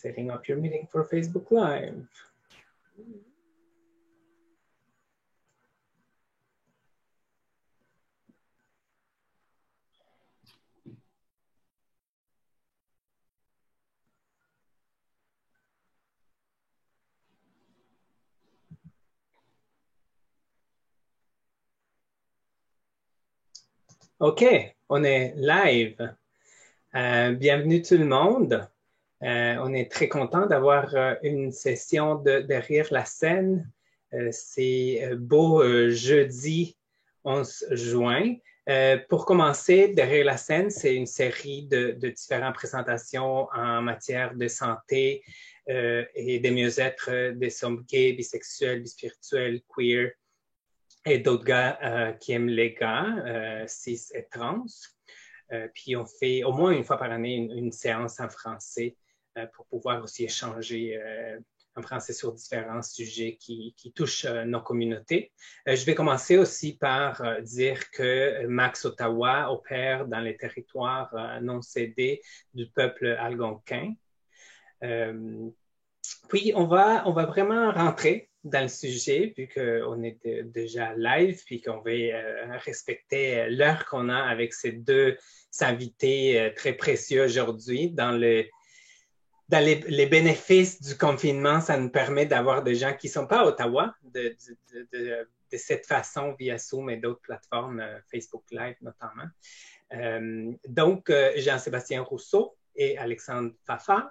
Setting up your meeting for Facebook Live. OK, on est live. Bienvenue tout le monde. On est très content d'avoir une session derrière la scène. C'est beau jeudi 11 juin. Pour commencer, derrière la scène, c'est une série de différentes présentations en matière de santé et de mieux-être des hommes gays, bisexuels, bispirituels, queer et d'autres gars qui aiment les gars, cis et trans. Puis on fait au moins une fois par année une séance en français pour pouvoir aussi échanger en français sur différents sujets qui touchent nos communautés. Je vais commencer aussi par dire que Max Ottawa opère dans les territoires non cédés du peuple algonquin. Puis on va vraiment rentrer dans le sujet, vu qu'on est déjà live, puis qu'on va respecter l'heure qu'on a avec ces deux invités très précieux aujourd'hui. Dans les bénéfices du confinement, ça nous permet d'avoir des gens qui ne sont pas à Ottawa de cette façon via Zoom et d'autres plateformes, Facebook Live notamment. Donc, Jean-Sébastien Rousseau et Alexandre Fafard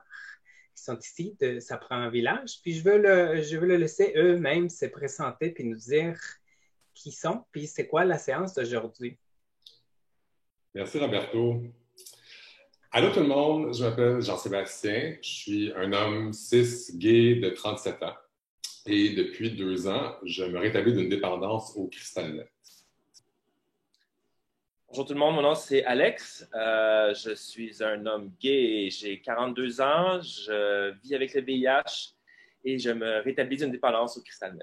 qui sont ici de Ça prend un village. Puis je veux le laisser eux-mêmes se présenter puis nous dire qui ils sont, puis c'est quoi la séance d'aujourd'hui. Merci Roberto. Allô tout le monde, je m'appelle Jean-Sébastien, je suis un homme cis gay de 37 ans et depuis 2 ans, je me rétablis d'une dépendance au Crystal. Bonjour tout le monde, mon nom c'est Alex, je suis un homme gay et j'ai 42 ans, je vis avec le VIH et je me rétablis d'une dépendance au Crystal.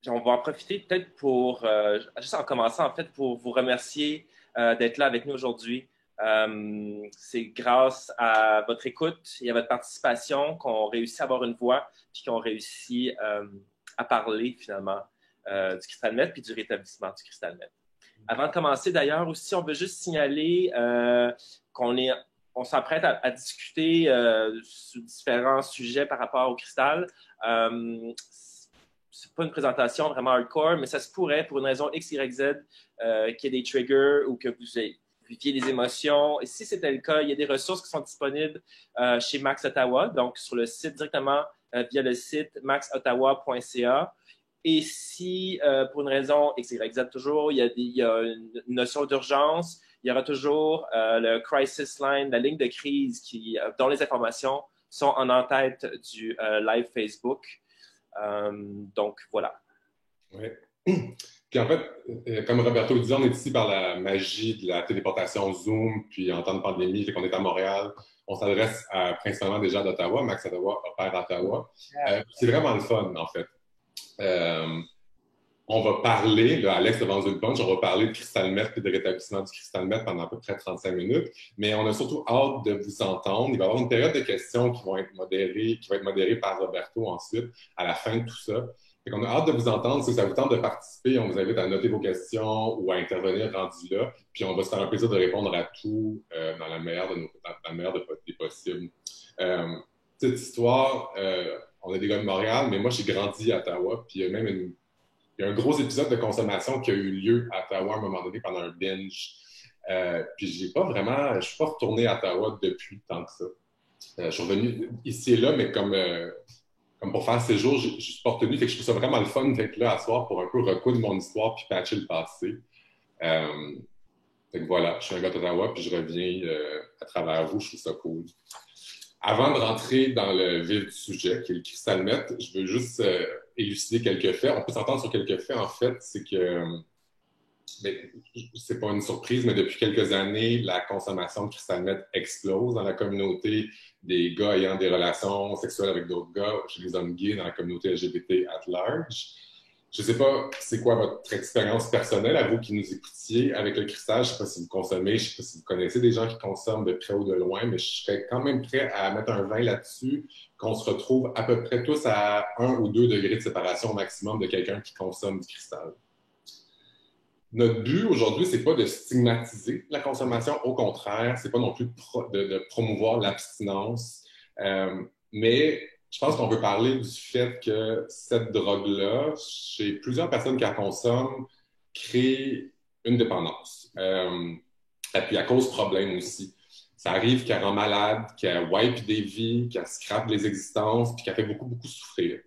On va en profiter peut-être pour, juste en commençant en fait, pour vous remercier d'être là avec nous aujourd'hui. C'est grâce à votre écoute et à votre participation qu'on réussit à avoir une voix puis qu'on réussit à parler finalement du Crystal Met puis du rétablissement du Crystal Met. Avant de commencer d'ailleurs aussi, on veut juste signaler qu'on s'apprête à discuter sur différents sujets par rapport au Crystal. C'est pas une présentation vraiment hardcore, mais ça se pourrait pour une raison X, Y, Z qu'il y ait des triggers ou que vous viviez des émotions. Et si c'était le cas, il y a des ressources qui sont disponibles chez Max Ottawa, donc sur le site directement via le site maxottawa.ca. Et si, pour une raison X, Y, Z toujours, il y a une notion d'urgence, il y aura toujours le crisis line, la ligne de crise dont les informations sont en en-tête du live Facebook. Donc, voilà. Oui. Puis en fait, comme Roberto le disait, on est ici par la magie de la téléportation Zoom, puis en temps de pandémie, fait qu'on est à Montréal. On s'adresse principalement déjà d'Ottawa. Max Ottawa opère à Ottawa. C'est vraiment le fun, en fait. On va parler, là, Alex devant une punch, on va parler de Crystal Met et de rétablissement du Crystal Met pendant à peu près 35 minutes, mais on a surtout hâte de vous entendre. Il va y avoir une période de questions qui va être modérée par Roberto ensuite, à la fin de tout ça. Fait qu'on a hâte de vous entendre. Si ça vous tente de participer, on vous invite à noter vos questions ou à intervenir rendu là, puis on va se faire un plaisir de répondre à tout dans la meilleure des possibles. Petite histoire, on est des gars de Montréal, mais moi j'ai grandi à Ottawa, puis il y a un gros épisode de consommation qui a eu lieu à Ottawa à un moment donné pendant un binge. Puis je suis pas retourné à Ottawa depuis tant que ça. Je suis revenu ici et là, mais comme pour faire séjour, je suis pas retenu. Fait que je trouve ça vraiment le fun d'être là à soir pour un peu recoudre mon histoire puis patcher le passé. Fait que voilà, je suis un gars d'Ottawa puis je reviens à travers vous. Je trouve ça cool. Avant de rentrer dans le vif du sujet, qui est le Crystal Met, je veux juste élucider quelques faits. On peut s'entendre sur quelques faits, en fait. C'est que, c'est pas une surprise, mais depuis quelques années, la consommation de Crystal Met explose dans la communauté des gars ayant des relations sexuelles avec d'autres gars, chez les hommes gays, dans la communauté LGBT at large. Je ne sais pas c'est quoi votre expérience personnelle, à vous qui nous écoutiez avec le cristal. Je ne sais pas si vous consommez, je ne sais pas si vous connaissez des gens qui consomment de près ou de loin, mais je serais quand même prêt à mettre un 20 là-dessus, qu'on se retrouve à peu près tous à 1 ou 2 degrés de séparation au maximum de quelqu'un qui consomme du cristal. Notre but aujourd'hui, c'est pas de stigmatiser la consommation, au contraire, c'est pas non plus de promouvoir l'abstinence, mais je pense qu'on peut parler du fait que cette drogue-là, chez plusieurs personnes qui la consomment, crée une dépendance. Et puis, elle cause problème aussi. Ça arrive qu'elle rend malade, qu'elle wipe des vies, qu'elle scrape des existences, puis qu'elle fait beaucoup, beaucoup souffrir.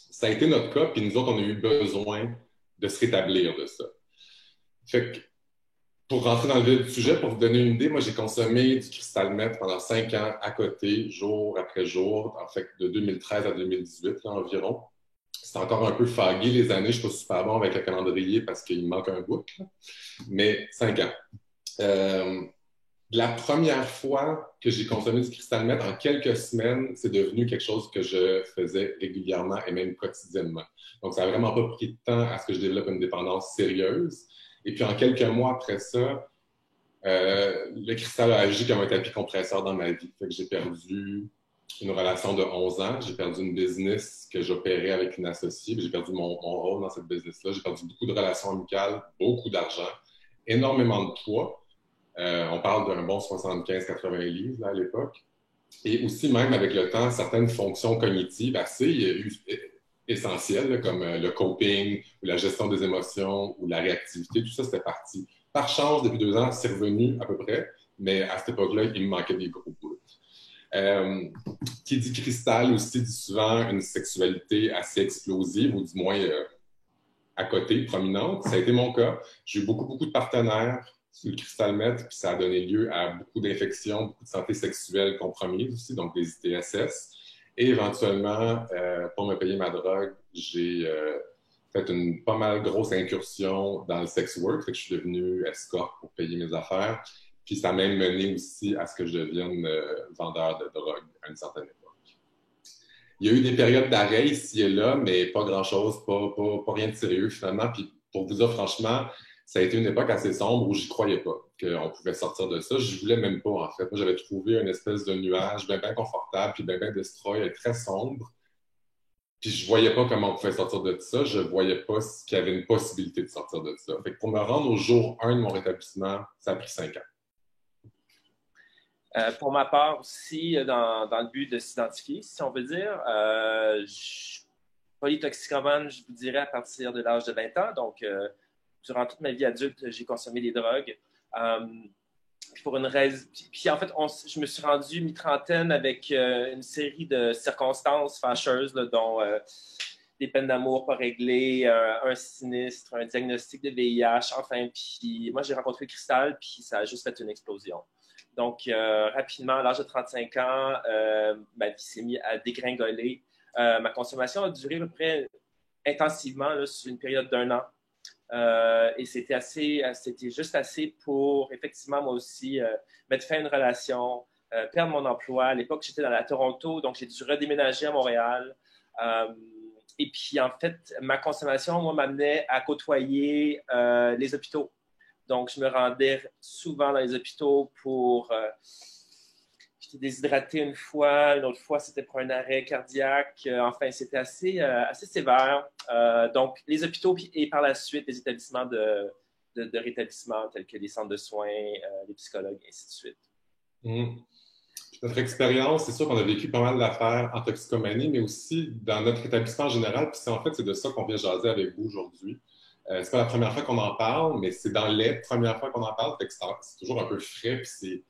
Ça a été notre cas, puis nous autres, on a eu besoin de se rétablir de ça. Fait que, pour rentrer dans le vif du sujet, pour vous donner une idée, moi, j'ai consommé du cristal meth pendant 5 ans à côté, jour après jour, en fait, de 2013 à 2018 là, environ. C'est encore un peu fagué les années, je ne suis pas super bon avec le calendrier parce qu'il me manque un bout, là. Mais 5 ans. La première fois que j'ai consommé du cristal meth, en quelques semaines, c'est devenu quelque chose que je faisais régulièrement et même quotidiennement. Donc, ça n'a vraiment pas pris de temps à ce que je développe une dépendance sérieuse. Et puis, en quelques mois après ça, le cristal a agi comme un tapis compresseur dans ma vie. Fait que j'ai perdu une relation de 11 ans, j'ai perdu une business que j'opérais avec une associée, j'ai perdu mon rôle dans cette business-là, j'ai perdu beaucoup de relations amicales, beaucoup d'argent, énormément de poids. On parle d'un bon 75-80 livres là, à l'époque. Et aussi, même avec le temps, certaines fonctions cognitives assez essentielles, là, comme le coping, ou la gestion des émotions, ou la réactivité, tout ça, c'était parti. Par chance, depuis 2 ans, c'est revenu à peu près, mais à cette époque-là, il me manquait des gros bouts. Qui dit cristal aussi dit souvent une sexualité assez explosive, ou du moins à côté, prominente. Ça a été mon cas. J'ai eu beaucoup, beaucoup de partenaires sur le cristal meth, puis ça a donné lieu à beaucoup d'infections, beaucoup de santé sexuelle compromise aussi, donc des ITSS. Et éventuellement, pour me payer ma drogue, j'ai fait une pas mal grosse incursion dans le sex work, fait que je suis devenu escorte pour payer mes affaires. Puis ça a même mené aussi à ce que je devienne vendeur de drogue à une certaine époque. Il y a eu des périodes d'arrêt ici et là, mais pas grand-chose, pas rien de sérieux finalement. Puis pour vous dire franchement, ça a été une époque assez sombre où j'y croyais pas qu'on pouvait sortir de ça. Je voulais même pas, en fait. Moi, j'avais trouvé une espèce de nuage bien, bien confortable, puis bien, bien destroy, et très sombre. Puis je voyais pas comment on pouvait sortir de ça. Je voyais pas qu'il y avait une possibilité de sortir de ça. Fait que pour me rendre au jour 1 de mon rétablissement, ça a pris 5 ans. Pour ma part aussi, dans le but de s'identifier, si on veut dire, polytoxicomane, je vous dirais, à partir de l'âge de 20 ans. Donc, durant toute ma vie adulte, j'ai consommé des drogues. Pour une raison. Puis en fait, je me suis rendu mi-trentaine avec une série de circonstances fâcheuses, là, dont des peines d'amour pas réglées, un sinistre, un diagnostic de VIH, enfin. Puis moi, j'ai rencontré le cristal, puis ça a juste fait une explosion. Donc, rapidement, à l'âge de 35 ans, ma vie s'est mise à dégringoler. Ma consommation a duré à peu près intensivement là, sur une période d'1 an. Et c'était juste assez pour, effectivement, moi aussi, mettre fin à une relation, perdre mon emploi. À l'époque, j'étais à Toronto, donc j'ai dû redéménager à Montréal. Et puis, en fait, ma consommation, moi, m'amenait à côtoyer les hôpitaux. Donc, je me rendais souvent dans les hôpitaux pour... j'étais déshydraté une fois, une autre fois, c'était pour un arrêt cardiaque. Enfin, c'était assez sévère. Donc, les hôpitaux et par la suite, les établissements de rétablissement tels que les centres de soins, les psychologues, et ainsi de suite. Notre expérience, c'est sûr qu'on a vécu pas mal d'affaires en toxicomanie, mais aussi dans notre établissement en général. Puis en fait, c'est de ça qu'on vient jaser avec vous aujourd'hui. C'est pas la première fois qu'on en parle, mais c'est dans les premières fois qu'on en parle. Fait que c'est toujours un peu frais. Puis c'est...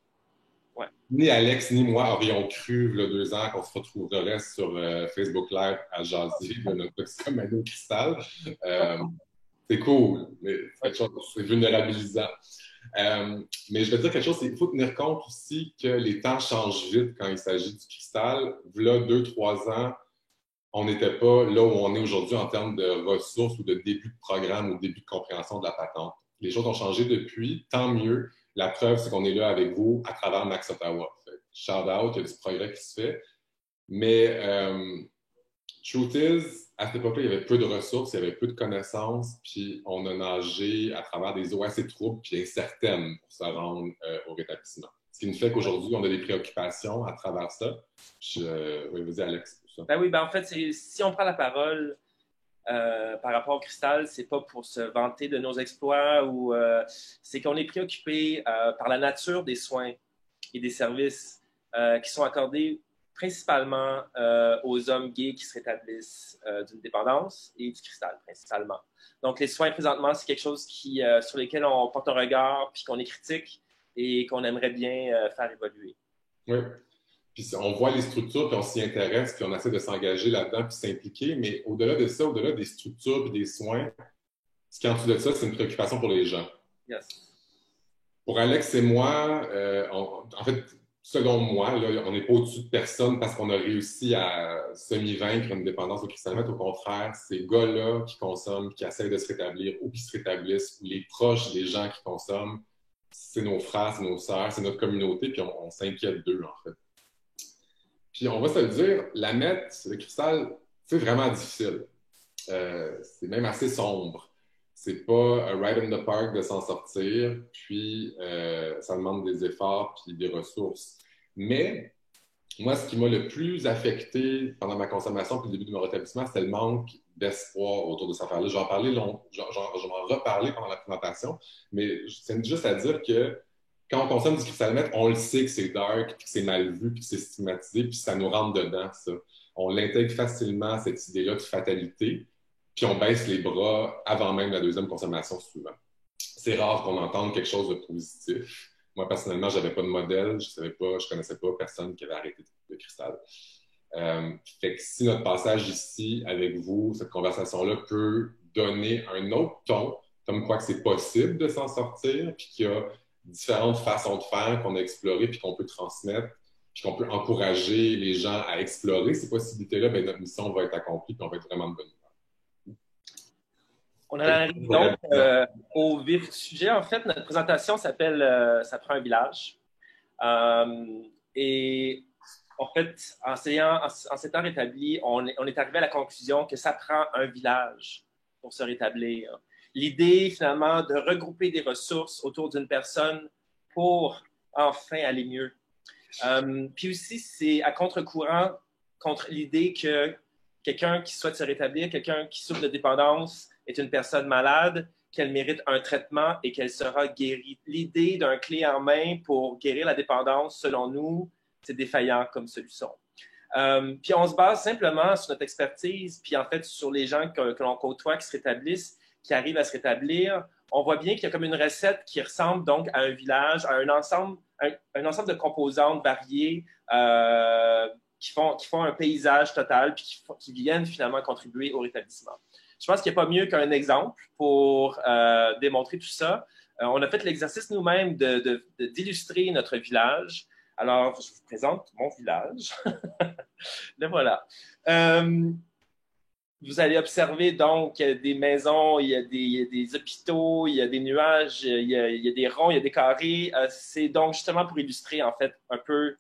Ouais. Ni Alex ni moi aurions cru, il y a 2 ans, qu'on se retrouverait sur Facebook Live à jaser de notre toxicomanie au cristal. C'est cool, mais c'est vulnérabilisant. Mais je vais dire quelque chose, il faut tenir compte aussi que les temps changent vite quand il s'agit du cristal. Là, 2-3 ans, on n'était pas là où on est aujourd'hui en termes de ressources ou de début de programme ou de début de compréhension de la patente. Les choses ont changé depuis, tant mieux. La preuve, c'est qu'on est là avec vous à travers Max Ottawa. Shout out, il y a du progrès qui se fait. Mais Truth is, à cette époque-là, il y avait peu de ressources, il y avait peu de connaissances, puis on a nagé à travers des eaux assez troubles puis incertaines pour se rendre au rétablissement. Ce qui nous fait qu'aujourd'hui, on a des préoccupations à travers ça. Oui, vas-y, Alex, pour ça. Ben oui, ben en fait, si on prend la parole par rapport au cristal, c'est pas pour se vanter de nos exploits ou c'est qu'on est préoccupé par la nature des soins et des services qui sont accordés principalement aux hommes gays qui se rétablissent d'une dépendance et du cristal, principalement. Donc, les soins, présentement, c'est quelque chose sur lesquels on porte un regard, puis qu'on est critique et qu'on aimerait bien faire évoluer. Oui. Puis on voit les structures, puis on s'y intéresse, puis on essaie de s'engager là-dedans, puis s'impliquer. Mais au-delà de ça, au-delà des structures puis des soins, ce qui est en dessous de ça, c'est une préoccupation pour les gens. Yes. Pour Alex et moi, en fait, selon moi, là, on n'est pas au-dessus de personne parce qu'on a réussi à semi-vaincre une dépendance au cristalmètre. Au contraire, ces gars-là qui consomment, qui essayent de se rétablir ou qui se rétablissent, ou les proches des gens qui consomment, c'est nos frères, c'est nos sœurs, c'est notre communauté, puis on s'inquiète d'eux, en fait. Puis on va se le dire, la MET, le cristal, c'est vraiment difficile. C'est même assez sombre. C'est pas un ride in the park de s'en sortir, puis ça demande des efforts puis des ressources. Mais moi, ce qui m'a le plus affecté pendant ma consommation puis le début de mon rétablissement, c'était le manque d'espoir autour de cette affaire-là. J'en parlais je m'en reparlais pendant la présentation, mais je tiens juste à dire que quand on consomme du cristalmètre, on le sait que c'est dark, puis que c'est mal vu, puis que c'est stigmatisé, puis ça nous rentre dedans, ça. On l'intègre facilement, cette idée-là de fatalité, puis on baisse les bras avant même la deuxième consommation souvent. C'est rare qu'on entende quelque chose de positif. Moi, personnellement, je n'avais pas de modèle, je ne connaissais pas personne qui avait arrêté le cristal. Fait que si notre passage ici avec vous, cette conversation-là peut donner un autre ton, comme quoi que c'est possible de s'en sortir, puis qu'il y a différentes façons de faire qu'on a explorées puis qu'on peut transmettre, puis qu'on peut encourager les gens à explorer ces possibilités-là, bien, notre mission va être accomplie puis on va être vraiment de bonne humeur. On arrive donc au vif du sujet. En fait, notre présentation s'appelle Ça prend un village. Et en fait, en s'étant rétabli, on est arrivé à la conclusion que ça prend un village pour se rétablir. L'idée, finalement, de regrouper des ressources autour d'une personne pour enfin aller mieux. Puis aussi, c'est à contre-courant contre l'idée que quelqu'un qui souhaite se rétablir, quelqu'un qui souffre de dépendance, est une personne malade, qu'elle mérite un traitement et qu'elle sera guérie. L'idée d'un clé en main pour guérir la dépendance, selon nous, c'est défaillant comme solution. Puis on se base simplement sur notre expertise, puis en fait sur les gens que l'on côtoie qui se rétablissent, qui arrivent à se rétablir. On voit bien qu'il y a comme une recette qui ressemble donc à un village, à un ensemble de composantes variées qui font un paysage total puis qui viennent finalement contribuer au rétablissement. Je pense qu'il n'y a pas mieux qu'un exemple pour démontrer tout ça. On a fait l'exercice nous-mêmes d'illustrer notre village. Alors, je vous présente mon village. Le voilà. Vous allez observer donc des maisons, il y a des hôpitaux, il y a des nuages, il y a des ronds, il y a des carrés. C'est donc justement pour illustrer en fait un peu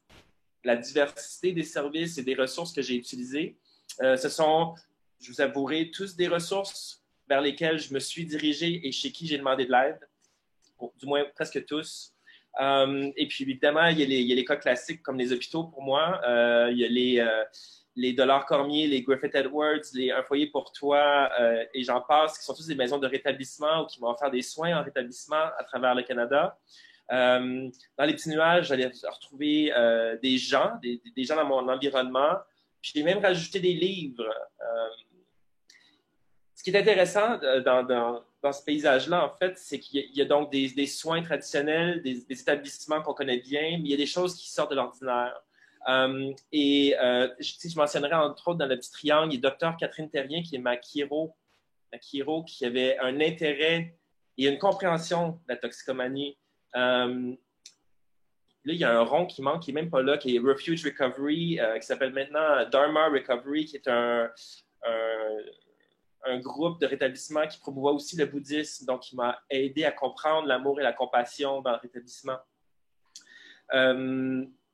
la diversité des services et des ressources que j'ai utilisées. Ce sont, je vous avouerai, tous des ressources vers lesquelles je me suis dirigé et chez qui j'ai demandé de l'aide, du moins presque tous. Et puis évidemment, il y a les cas classiques comme les hôpitaux pour moi. Il y a les Dollars Cormier, les Griffith Edwards, Un foyer pour toi, et j'en passe, qui sont tous des maisons de rétablissement ou qui m'ont offert des soins en rétablissement à travers le Canada. Dans les petits nuages, j'allais retrouver des gens dans mon environnement. Puis j'ai même rajouté des livres. Ce qui est intéressant dans ce paysage-là, en fait, c'est qu'il y a donc des soins traditionnels, des établissements qu'on connaît bien, mais il y a des choses qui sortent de l'ordinaire. Je mentionnerai entre autres dans le petit triangle, il y a Dr Catherine Terrien, qui est ma chiro, qui avait un intérêt et une compréhension de la toxicomanie. Là, il y a un rond qui manque, qui n'est même pas là, qui est Refuge Recovery, qui s'appelle maintenant Dharma Recovery, qui est un groupe de rétablissement qui promouvoit aussi le bouddhisme, donc qui m'a aidé à comprendre l'amour et la compassion dans le rétablissement.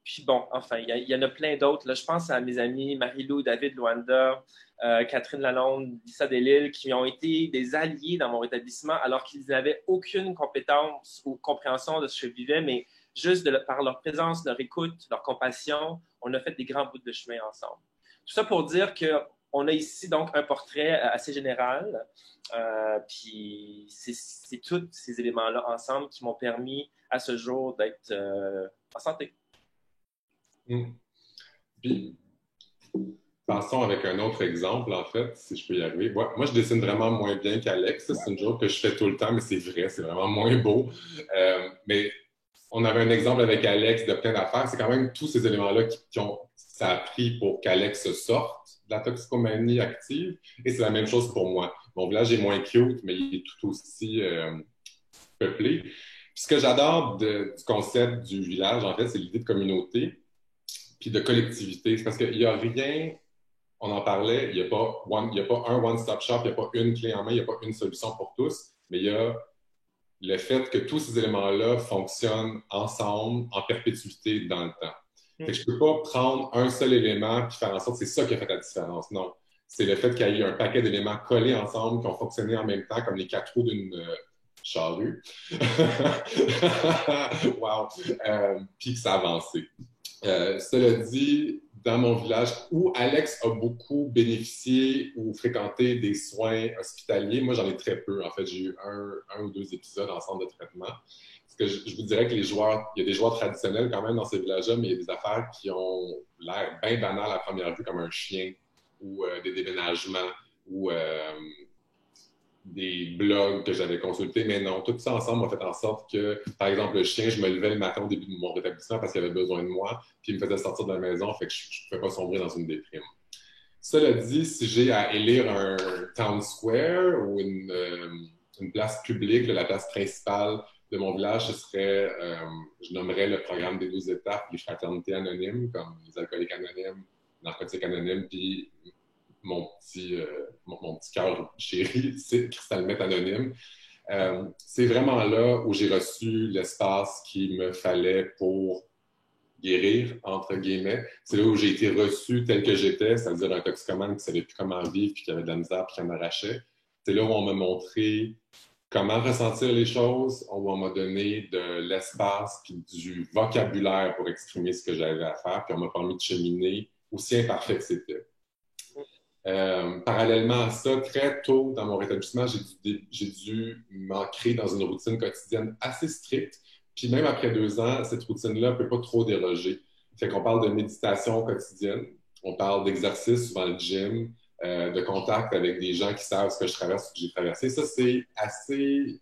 Puis bon, enfin, il y en a plein d'autres. Là, je pense à mes amis Marie-Lou, David, Luanda, Catherine Lalonde, Lisa Delisle, qui ont été des alliés dans mon rétablissement alors qu'ils n'avaient aucune compétence ou compréhension de ce que je vivais, mais juste par leur présence, leur écoute, leur compassion, on a fait des grands bouts de chemin ensemble. Tout ça pour dire qu'on a ici donc un portrait assez général, puis c'est tous ces éléments-là ensemble qui m'ont permis à ce jour d'être en santé. Puis, passons avec un autre exemple, en fait, si je peux y arriver. Moi, je dessine vraiment moins bien qu'Alex. C'est une joke que je fais tout le temps, mais c'est vrai, c'est vraiment moins beau. Mais on avait un exemple avec Alex de plein d'affaires. C'est quand même tous ces éléments-là ça a pris pour qu'Alex sorte de la toxicomanie active. Et c'est la même chose pour moi. Mon village est moins cute, mais il est tout aussi peuplé. Puis ce que j'adore du concept du village, en fait, c'est l'idée de communauté puis de collectivité. C'est parce qu'il n'y a rien, on en parlait, il n'y a pas un one-stop shop, il n'y a pas une clé en main, il n'y a pas une solution pour tous, mais il y a le fait que tous ces éléments-là fonctionnent ensemble en perpétuité dans le temps. Fait que je ne peux pas prendre un seul élément et faire en sorte que c'est ça qui a fait la différence. Non. C'est le fait qu'il y a eu un paquet d'éléments collés ensemble qui ont fonctionné en même temps comme les quatre roues d'une charrue. Wow! Puis que ça a avancé. Cela dit, dans mon village, où Alex a beaucoup bénéficié ou fréquenté des soins hospitaliers, moi, j'en ai très peu. En fait, j'ai eu un ou deux épisodes en centre de traitement. Parce que je vous dirais que il y a des joueurs traditionnels quand même dans ces villages-là, mais il y a des affaires qui ont l'air bien banales à première vue, comme un chien ou des déménagements ou des blogs que j'avais consultés, mais non, tout ça ensemble a fait en sorte que, par exemple, le chien, je me levais le matin au début de mon rétablissement parce qu'il avait besoin de moi, puis il me faisait sortir de la maison, fait que je ne pouvais pas sombrer dans une déprime. Cela dit, si j'ai à élire un town square ou une place publique, la place principale de mon village, je nommerais le programme des 12 étapes, les fraternités anonymes, comme les alcooliques anonymes, narcotiques anonymes, puis mon petit cœur chéri, c'est Crystal Meth Anonyme. C'est vraiment là où j'ai reçu l'espace qu'il me fallait pour guérir, entre guillemets. C'est là où j'ai été reçu tel que j'étais, c'est-à-dire un toxicomane qui ne savait plus comment vivre, puis qui avait de la misère, puis qui en arrachait. C'est là où on m'a montré comment ressentir les choses, où on m'a donné de l'espace puis du vocabulaire pour exprimer ce que j'avais à faire, puis on m'a permis de cheminer, aussi imparfait que c'était. Parallèlement à ça, très tôt dans mon rétablissement, j'ai dû m'ancrer dans une routine quotidienne assez stricte. Puis même après 2 ans, cette routine-là ne peut pas trop déroger. Fait qu'on parle de méditation quotidienne, on parle d'exercice souvent le gym, de contact avec des gens qui savent ce que je traverse, ce que j'ai traversé. Ça, c'est assez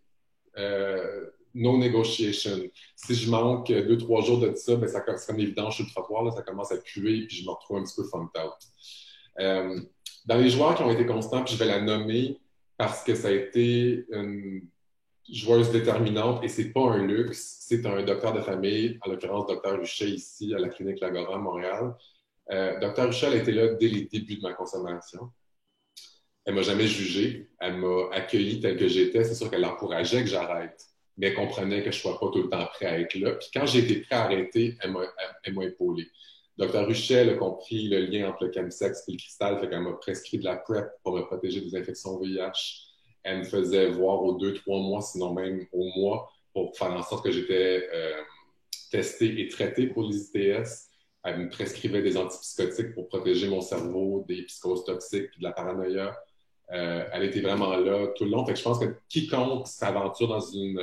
no negotiation. Si je manque 2-3 jours de ça, ben c'est comme évident, je suis le trottoir, là, ça commence à puer, puis je me retrouve un petit peu funked out. Dans les joueurs qui ont été constants, puis je vais la nommer parce que ça a été une joueuse déterminante et c'est pas un luxe, c'est un docteur de famille, en l'occurrence Dr Huchet ici à la clinique Lagora à Montréal. Dr Huchet, elle a été là dès les débuts de ma consommation. Elle m'a jamais jugé, elle m'a accueilli tel que j'étais. C'est sûr qu'elle encourageait que j'arrête, mais elle comprenait que je sois pas tout le temps prêt à être là. Puis quand j'ai été prêt à arrêter, elle m'a épaulé. Dr Huchet a compris le lien entre le chemsex et le cristal, fait qu'elle m'a prescrit de la PrEP pour me protéger des infections VIH. Elle me faisait voir aux 2-3 mois, sinon même au mois, pour faire en sorte que j'étais testé et traité pour les ITS. Elle me prescrivait des antipsychotiques pour protéger mon cerveau des psychoses toxiques et de la paranoïa. Elle était vraiment là tout le long. Fait que je pense que quiconque s'aventure dans une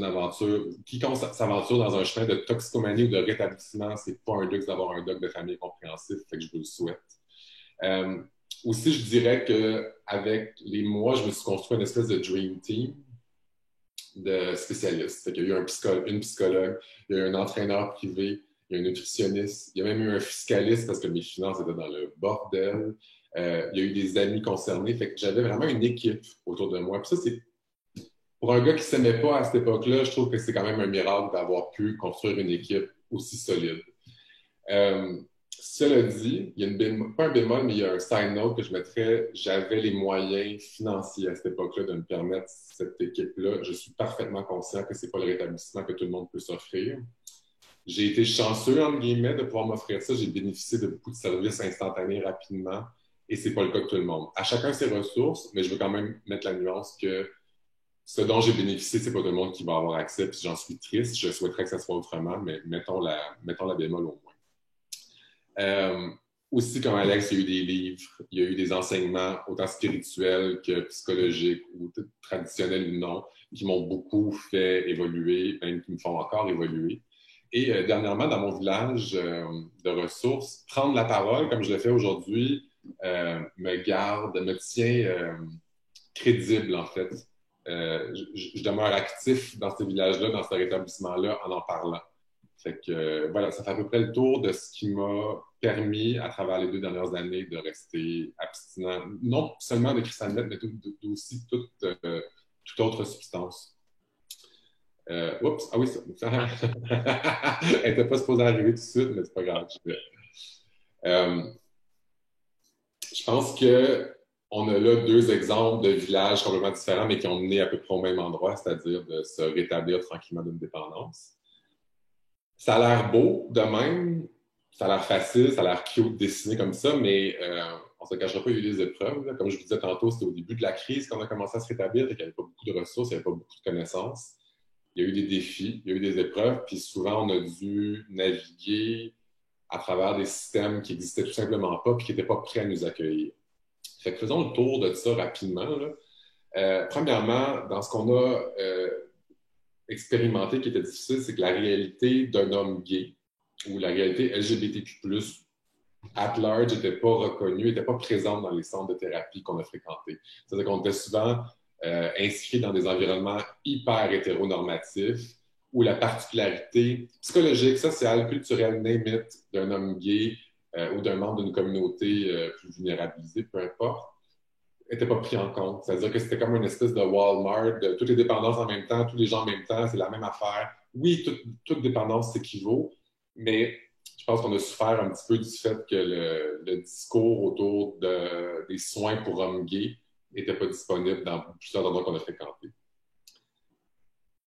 aventure, quiconque s'aventure dans un chemin de toxicomanie ou de rétablissement, c'est pas un luxe d'avoir un doc de famille compréhensif, fait que je vous le souhaite. Aussi, je dirais qu'avec les mois, je me suis construit une espèce de dream team de spécialistes. Fait qu'il y a eu une psychologue, il y a eu un entraîneur privé, il y a un nutritionniste, il y a même eu un fiscaliste parce que mes finances étaient dans le bordel. Il y a eu des amis concernés. Fait que j'avais vraiment une équipe autour de moi. Puis ça, c'est pour un gars qui ne s'aimait pas à cette époque-là, je trouve que c'est quand même un miracle d'avoir pu construire une équipe aussi solide. Cela dit, il y a pas un bémol, mais il y a un side note que je mettrais. J'avais les moyens financiers à cette époque-là de me permettre cette équipe-là. Je suis parfaitement conscient que ce n'est pas le rétablissement que tout le monde peut s'offrir. J'ai été chanceux, entre guillemets, de pouvoir m'offrir ça. J'ai bénéficié de beaucoup de services instantanés rapidement et c'est pas le cas de tout le monde. À chacun ses ressources, mais je veux quand même mettre la nuance que ce dont j'ai bénéficié, c'est pas tout le monde qui va avoir accès, puis j'en suis triste. Je souhaiterais que ça soit autrement, mais mettons la bémol au moins. Aussi, comme Alex, il y a eu des livres, il y a eu des enseignements, autant spirituels que psychologiques ou traditionnels ou non, qui m'ont beaucoup fait évoluer, même qui me font encore évoluer. Et dernièrement, dans mon village de ressources, prendre la parole, comme je le fais aujourd'hui, me tient crédible, en fait. Je demeure actif dans ce village-là, dans ce rétablissement-là, en parlant. Fait que voilà, ça fait à peu près le tour de ce qui m'a permis, à travers les 2 dernières années, de rester abstinent, non seulement de cristal meth, mais aussi toute autre substance. Oups, ah oui, ça. Elle n'était pas supposée arriver tout de suite, mais c'est pas grave. Je pense que on a là 2 exemples de villages complètement différents, mais qui ont mené à peu près au même endroit, c'est-à-dire de se rétablir tranquillement d'une dépendance. Ça a l'air beau de même, ça a l'air facile, ça a l'air cute dessiné comme ça, mais on ne se cachera pas, il y a eu des épreuves. Là. Comme je vous disais tantôt, c'était au début de la crise qu'on a commencé à se rétablir, et qu'il n'y avait pas beaucoup de ressources, il n'y avait pas beaucoup de connaissances. Il y a eu des défis, il y a eu des épreuves, puis souvent on a dû naviguer à travers des systèmes qui n'existaient tout simplement pas, puis qui n'étaient pas prêts à nous accueillir. Fait que faisons le tour de ça rapidement. Là. Premièrement, dans ce qu'on a expérimenté qui était difficile, c'est que la réalité d'un homme gay ou la réalité LGBTQ+, at large, n'était pas reconnue, n'était pas présente dans les centres de thérapie qu'on a fréquentés. C'est-à-dire qu'on était souvent inscrits dans des environnements hyper hétéronormatifs où la particularité psychologique, sociale, culturelle, name it, d'un homme gay ou d'un membre d'une communauté plus vulnérabilisée, peu importe, n'était pas pris en compte. C'est-à-dire que c'était comme une espèce de Walmart, de toutes les dépendances en même temps, tous les gens en même temps, c'est la même affaire. Oui, toute dépendance s'équivaut, mais je pense qu'on a souffert un petit peu du fait que le discours autour des soins pour hommes gays n'était pas disponible dans plusieurs endroits qu'on a fréquentés.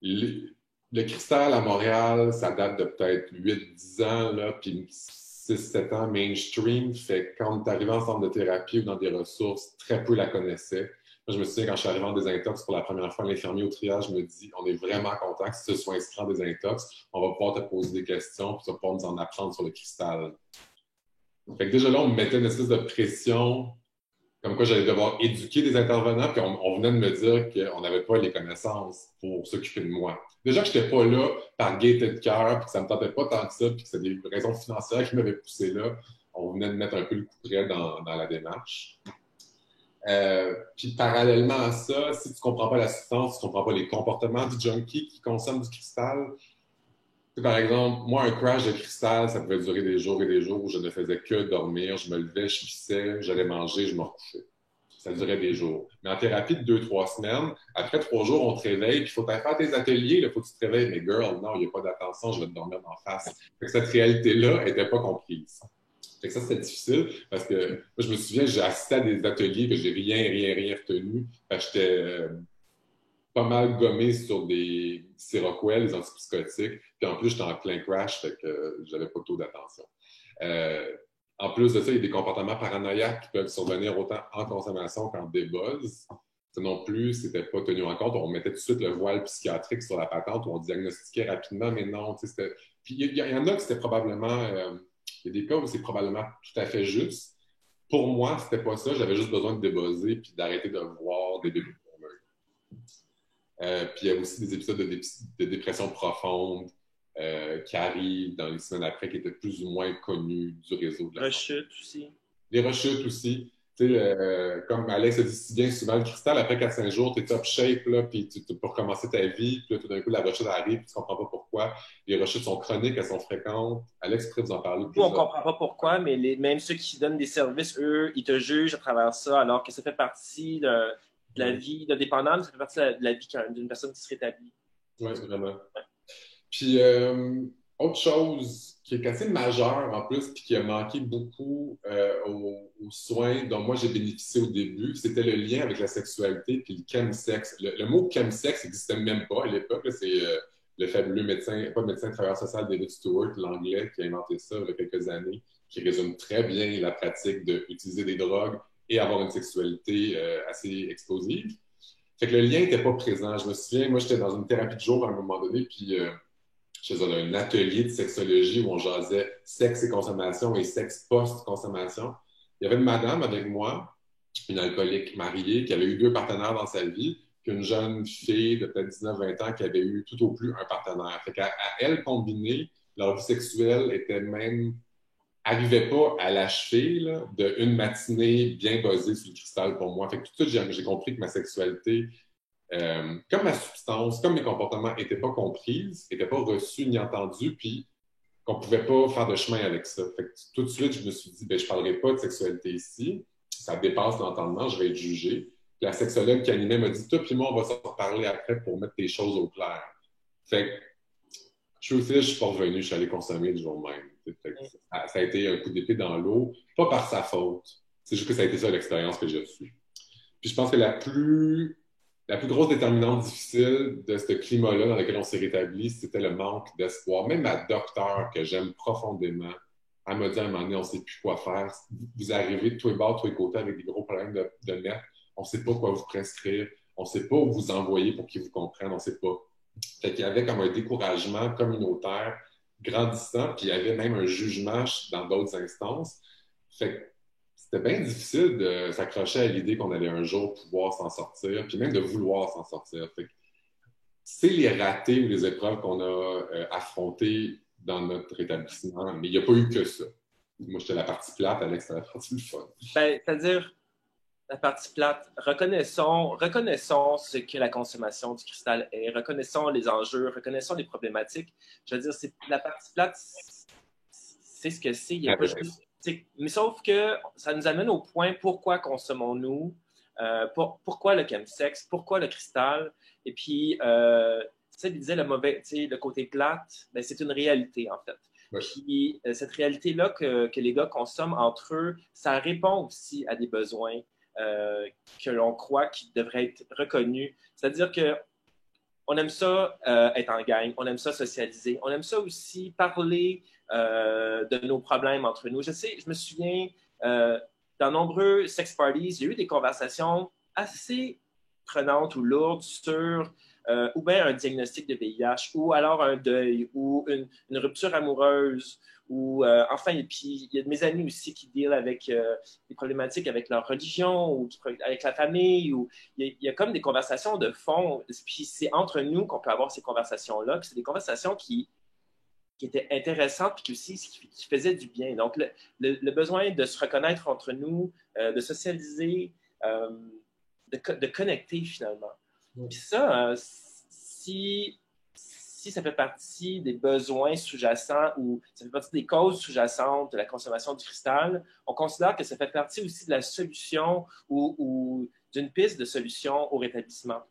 Le cristal à Montréal, ça date de peut-être 8-10 ans, là, puis 6-7 ans mainstream, fait que quand on est arrivé en centre de thérapie ou dans des ressources, très peu la connaissaient. Moi, je me souviens, quand je suis arrivé en désintox pour la première fois, l'infirmier au triage me dit « On est vraiment content que tu sois inscrit en désintox. On va pouvoir te poser des questions, puis tu vas pouvoir nous en apprendre sur le cristal. » Fait que déjà là, on me mettait une espèce de pression, comme quoi j'allais devoir éduquer des intervenants, puis on venait de me dire qu'on n'avait pas les connaissances pour s'occuper de moi. Déjà que je n'étais pas là par gaieté de cœur, puis que ça ne me tentait pas tant que ça, puis que c'était des raisons financières qui m'avaient poussé là, on venait de mettre un peu le coup près dans la démarche. Puis parallèlement à ça, si tu ne comprends pas la substance, tu ne comprends pas les comportements du junkie qui consomme du cristal. Par exemple, moi, un crash de cristal, ça pouvait durer des jours et des jours où je ne faisais que dormir. Je me levais, je pissais, j'allais manger, je me recouchais. Ça durait des jours. Mais en thérapie de 2-3 semaines, après 3 jours, on te réveille, puis il faut aller faire tes ateliers, il faut que tu te réveilles. Mais girl, non, il n'y a pas d'attention, je vais te dormir d'en face. Fait que cette réalité-là n'était pas comprise. Fait que ça, c'était difficile parce que moi, je me souviens, j'ai assisté à des ateliers que j'ai rien retenu. Fait que j'étais pas mal gommé sur des Seroquel, des antipsychotiques. Puis en plus, j'étais en plein crash, fait que j'avais pas tôt d'attention. En plus de ça, il y a des comportements paranoïaques qui peuvent survenir autant en consommation qu'en débuzz. Ça non plus, c'était pas tenu en compte. On mettait tout de suite le voile psychiatrique sur la patente où on diagnostiquait rapidement, mais non. Puis il y en a que c'était probablement... il y a des cas où c'est probablement tout à fait juste. Pour moi, c'était pas ça. J'avais juste besoin de débuzzer puis d'arrêter de voir des bébés pour l'œil. Puis il y a aussi des épisodes de dépression profonde qui arrivent dans les semaines après, qui étaient plus ou moins connus du réseau de la rechutes aussi. Les rechutes aussi. Tu sais, comme Alex a dit si bien souvent, le cristal, après 4-5 jours, tu es top shape, là, puis tu peux recommencer ta vie, puis là, tout d'un coup, la rechute arrive, puis tu comprends pas pourquoi. Les rechutes sont chroniques, elles sont fréquentes. Alex, pourrait vous en parler plus. Nous, on comprend pas pourquoi, mais même ceux qui donnent des services, eux, ils te jugent à travers ça, alors que ça fait partie de la vie de dépendant, ça fait partie de la vie d'une personne qui se rétablit. Oui, vraiment. Ouais. Puis, autre chose qui est assez majeure en plus, puis qui a manqué beaucoup aux soins dont moi j'ai bénéficié au début, c'était le lien avec la sexualité puis le chemsex. Le mot chemsex n'existait même pas à l'époque. C'est le fabuleux médecin, pas médecin, travailleur social David Stewart, l'anglais, qui a inventé ça il y a quelques années, qui résume très bien la pratique d'utiliser des drogues et avoir une sexualité assez explosive. Fait que le lien n'était pas présent. Je me souviens, moi, j'étais dans une thérapie de jour à un moment donné, puis je faisais un atelier de sexologie où on jasait sexe et consommation et sexe post-consommation. Il y avait une madame avec moi, une alcoolique mariée, qui avait eu 2 partenaires dans sa vie, puis une jeune fille de peut-être 19-20 ans qui avait eu tout au plus un partenaire. Fait qu'à elle combinée, leur vie sexuelle était même arrivait pas à l'achever d'une matinée bien buzzée sur le cristal pour moi. Fait que tout de suite, j'ai compris que ma sexualité, comme ma substance, comme mes comportements n'étaient pas comprises, n'étaient pas reçus ni entendus, puis qu'on pouvait pas faire de chemin avec ça. Fait que tout de suite, je me suis dit, ben, je parlerai pas de sexualité ici. Ça dépasse l'entendement, je vais être jugé. Puis la sexologue qui animait m'a dit, toi puis moi, on va s'en reparler après pour mettre les choses au clair. Fait que je suis pas revenu, je suis allé consommer du jour même. Ça a été un coup d'épée dans l'eau, pas par sa faute. C'est juste que ça a été ça l'expérience que j'ai reçue. Puis je pense que la plus grosse déterminante difficile de ce climat-là dans lequel on s'est rétabli, c'était le manque d'espoir. Même ma docteure, que j'aime profondément, elle m'a dit à un moment donné, on ne sait plus quoi faire. Vous arrivez de tous les bords, de tous les côtés avec des gros problèmes de nerfs. On ne sait pas quoi vous prescrire. On ne sait pas où vous envoyer pour qu'ils vous comprennent. On ne sait pas. Fait qu'il y avait comme un découragement communautaire grandissant, puis il y avait même un jugement dans d'autres instances. Fait que c'était bien difficile de s'accrocher à l'idée qu'on allait un jour pouvoir s'en sortir, puis même de vouloir s'en sortir. Fait que c'est les ratés ou les épreuves qu'on a affrontées dans notre établissement, mais il n'y a pas eu que ça. Moi, j'étais la partie plate, Alex, c'était la partie du fun. Ben, c'est-à-dire, la partie plate, reconnaissons ce que la consommation du cristal est, reconnaissons les enjeux, reconnaissons les problématiques. Je veux dire, la partie plate, c'est ce que c'est. Il n'y a pas juste, mais sauf que ça nous amène au point pourquoi consommons-nous, pourquoi le chemsex, pourquoi le cristal. Et puis, il disait le côté plate, ben, c'est une réalité en fait. Ouais. Puis cette réalité-là que les gars consomment entre eux, ça répond aussi à des besoins que l'on croit qui devraient être reconnus. C'est-à-dire que on aime ça être en gang, on aime ça socialiser, on aime ça aussi parler de nos problèmes entre nous. Je me souviens, dans nombreux sex parties, j'ai eu des conversations assez prenantes ou lourdes sur ou bien un diagnostic de VIH, ou alors un deuil, ou une rupture amoureuse, ou enfin, et puis il y a de mes amis aussi qui dealent avec des problématiques avec leur religion, ou avec la famille, ou il y a comme des conversations de fond, puis c'est entre nous qu'on peut avoir ces conversations-là, puis c'est des conversations qui étaient intéressantes, puis aussi qui faisaient du bien. Donc, le besoin de se reconnaître entre nous, de socialiser, de connecter finalement. Puis ça, si ça fait partie des besoins sous-jacents ou ça fait partie des causes sous-jacentes de la consommation du cristal, on considère que ça fait partie aussi de la solution ou d'une piste de solution au rétablissement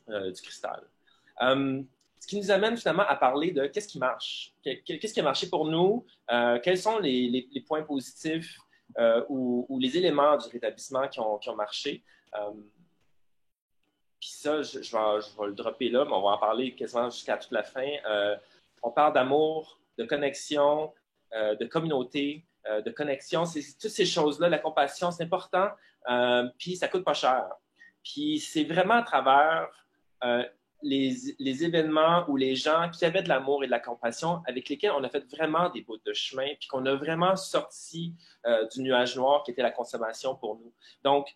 du cristal. Ce qui nous amène finalement à parler de qu'est-ce qui marche, qu'est-ce qui a marché pour nous, quels sont les points positifs ou les éléments du rétablissement qui ont marché. Puis ça, je vais le dropper là, mais on va en parler quasiment jusqu'à toute la fin. On parle d'amour, de connexion, de communauté, de connexion. C'est toutes ces choses-là, la compassion, c'est important. Puis ça coûte pas cher. Puis c'est vraiment à travers les événements ou les gens qui avaient de l'amour et de la compassion avec lesquels on a fait vraiment des bouts de chemin, puis qu'on a vraiment sorti du nuage noir qui était la consommation pour nous. Donc,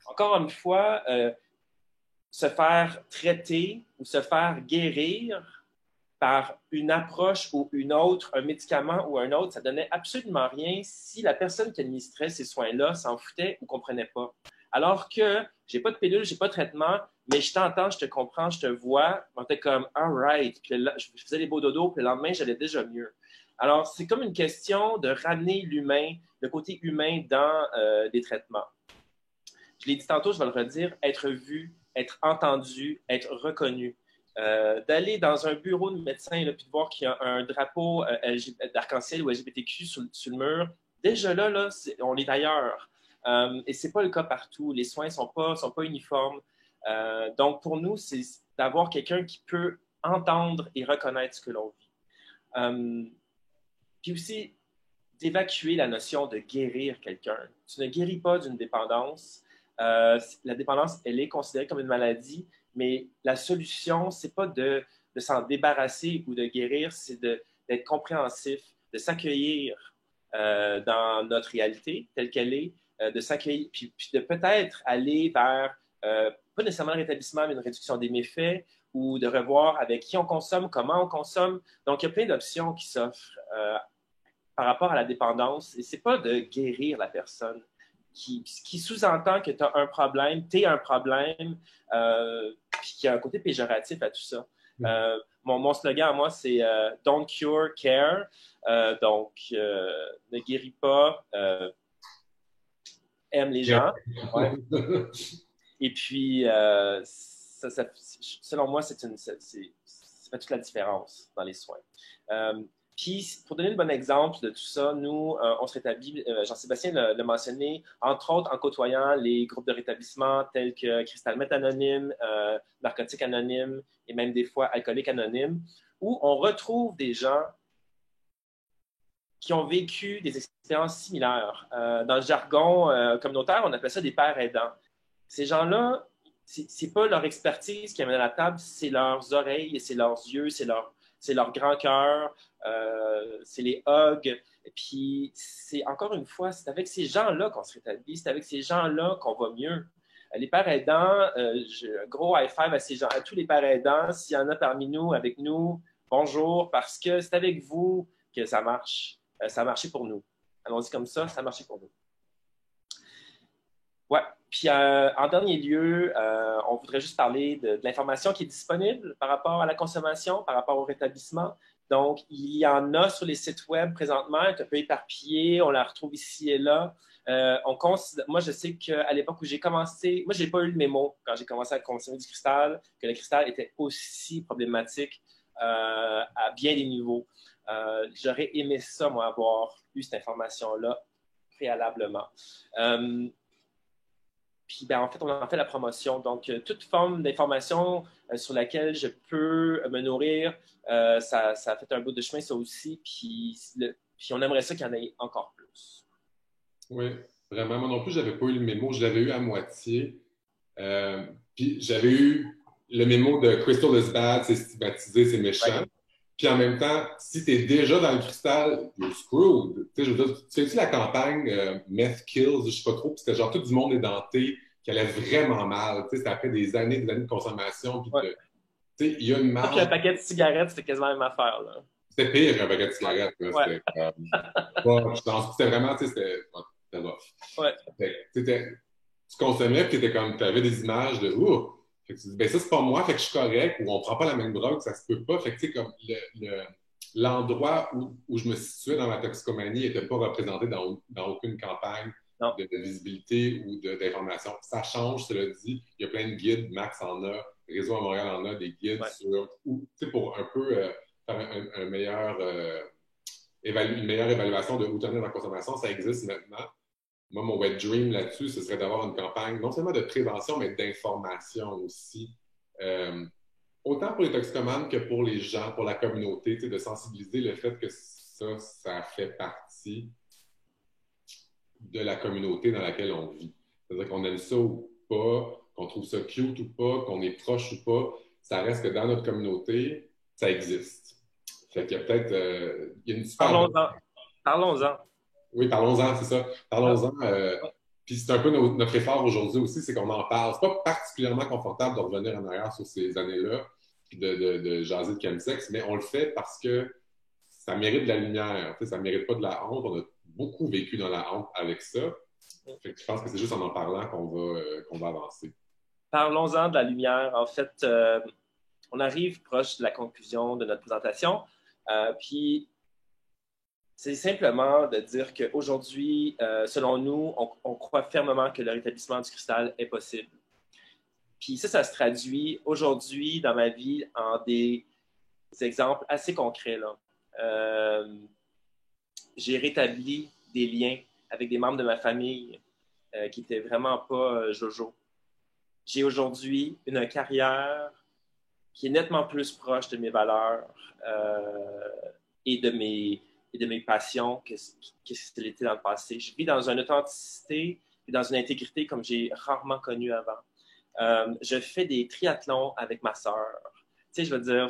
encore une fois, se faire traiter ou se faire guérir par une approche ou une autre, un médicament ou un autre, ça donnait absolument rien si la personne qui administrait ces soins-là s'en foutait ou ne comprenait pas. Alors que j'ai pas de pilule, j'ai pas de traitement, mais je t'entends, je te comprends, je te vois, on était comme « all right », puis là, je faisais les beaux dodos, puis le lendemain, j'allais déjà mieux. Alors, c'est comme une question de ramener l'humain, le côté humain dans des traitements. Je l'ai dit tantôt, je vais le redire, être vu, être entendu, être reconnu. D'aller dans un bureau de médecin puis de voir qu'il y a un drapeau d'arc-en-ciel ou LGBTQ sur le mur, déjà là on est ailleurs. Et ce n'est pas le cas partout. Les soins ne sont pas uniformes. Donc, pour nous, c'est d'avoir quelqu'un qui peut entendre et reconnaître ce que l'on vit. Puis aussi, d'évacuer la notion de guérir quelqu'un. Tu ne guéris pas d'une dépendance. La dépendance, elle est considérée comme une maladie, mais la solution, c'est pas de s'en débarrasser ou de guérir, c'est d'être compréhensif, de s'accueillir dans notre réalité telle qu'elle est, de s'accueillir, puis de peut-être aller vers, pas nécessairement le rétablissement, mais une réduction des méfaits, ou de revoir avec qui on consomme, comment on consomme. Donc, il y a plein d'options qui s'offrent par rapport à la dépendance. Et c'est pas de guérir la personne qui sous-entend que tu as un problème, tu es un problème, puis qu'il y a un côté péjoratif à tout ça. Mon slogan à moi, c'est Don't cure, care. Donc, ne guéris pas, aime les gens. Ouais. Et puis, selon moi, ça fait toute la différence dans les soins. Puis, pour donner le bon exemple de tout ça, nous, on se rétablit, Jean-Sébastien l'a mentionné, entre autres en côtoyant les groupes de rétablissement tels que Crystal Meth Anonyme, Narcotiques Anonymes et même des fois Alcooliques Anonymes, où on retrouve des gens qui ont vécu des expériences similaires. Dans le jargon communautaire, on appelle ça des pères aidants. Ces gens-là, c'est pas leur expertise qui amène à la table, c'est leurs oreilles, et c'est leurs yeux, c'est leur grand cœur, c'est les hugs. Et puis, c'est encore une fois, c'est avec ces gens-là qu'on se rétablit, c'est avec ces gens-là qu'on va mieux. Les pères aidants, un gros high five à ces gens, à tous les pères aidants. S'il y en a parmi nous, avec nous, bonjour, parce que c'est avec vous que ça marche. Ça a marché pour nous. Allons-y comme ça a marché pour nous. Ouais. Puis, en dernier lieu, on voudrait juste parler de l'information qui est disponible par rapport à la consommation, par rapport au rétablissement. Donc, il y en a sur les sites web présentement, un peu éparpillé, on la retrouve ici et là. Moi, je sais qu'à l'époque où j'ai commencé, moi, je n'ai pas eu le mémo quand j'ai commencé à consommer du cristal, que le cristal était aussi problématique à bien des niveaux. J'aurais aimé ça, moi, avoir eu cette information-là préalablement. Puis, en fait, on en fait la promotion. Donc, toute forme d'information sur laquelle je peux me nourrir, ça a fait un bout de chemin, ça aussi. Puis on aimerait ça qu'il y en ait encore plus. Oui, vraiment. Moi non plus, je n'avais pas eu le mémo. Je l'avais eu à moitié. Puis, j'avais eu le mémo de Crystal is bad, c'est stigmatisé, c'est méchant. Ouais. Puis en même temps, si tu es déjà dans le cristal, you're screwed. Tu sais, je veux dire, tu sais-tu la campagne Meth Kills, je sais pas trop, puis c'était genre tout du monde édenté qui allait vraiment mal. Tu sais, c'était après des années de consommation. Puis ouais. Tu sais, il y a une marge. Un paquet de cigarettes, c'était quasiment la même affaire, là. C'était pire qu'un paquet de cigarettes. Là. Ouais. C'était vraiment, tu sais, c'était rough. Ouais. Tu consommais, puis tu avais des images de « Ouh! » Fait que tu dis, ben ça, c'est pas moi, fait que je suis correct, ou on prend pas la même drogue, ça se peut pas. Fait que, tu sais, comme l'endroit où je me situais dans ma toxicomanie n'était pas représenté dans aucune campagne de visibilité ou d'information. Ça change, cela dit. Il y a plein de guides, Max en a, Réseau à Montréal en a, des guides sur, tu sais, pour un peu faire une meilleure évaluation de où tenir la consommation. Ça existe maintenant. Moi, mon wet dream là-dessus, ce serait d'avoir une campagne non seulement de prévention, mais d'information aussi. Autant pour les toxicomanes que pour les gens, pour la communauté, de sensibiliser le fait que ça fait partie de la communauté dans laquelle on vit. C'est-à-dire qu'on aime ça ou pas, qu'on trouve ça cute ou pas, qu'on est proche ou pas, ça reste que dans notre communauté, ça existe. Fait qu'il y a peut-être... il y a une Parlons-en. Oui, parlons-en, c'est ça. Parlons-en. Puis c'est un peu notre effort aujourd'hui aussi, c'est qu'on en parle. C'est pas particulièrement confortable de revenir en arrière sur ces années-là, puis de jaser de chemsex, mais on le fait parce que ça mérite de la lumière. Tu sais, ça mérite pas de la honte. On a beaucoup vécu dans la honte avec ça. Fait que je pense que c'est juste en parlant qu'on va avancer. Parlons-en de la lumière. En fait, on arrive proche de la conclusion de notre présentation. Puis c'est simplement de dire qu'aujourd'hui, selon nous, on croit fermement que le rétablissement du cristal est possible. Puis ça se traduit aujourd'hui dans ma vie en des exemples assez concrets, là. J'ai rétabli des liens avec des membres de ma famille qui n'étaient vraiment pas jojo. J'ai aujourd'hui une carrière qui est nettement plus proche de mes valeurs et de mes passions que ce que l'était dans le passé. Je vis dans une authenticité et dans une intégrité comme j'ai rarement connu avant. Je fais des triathlons avec ma sœur. Tu sais, je veux dire,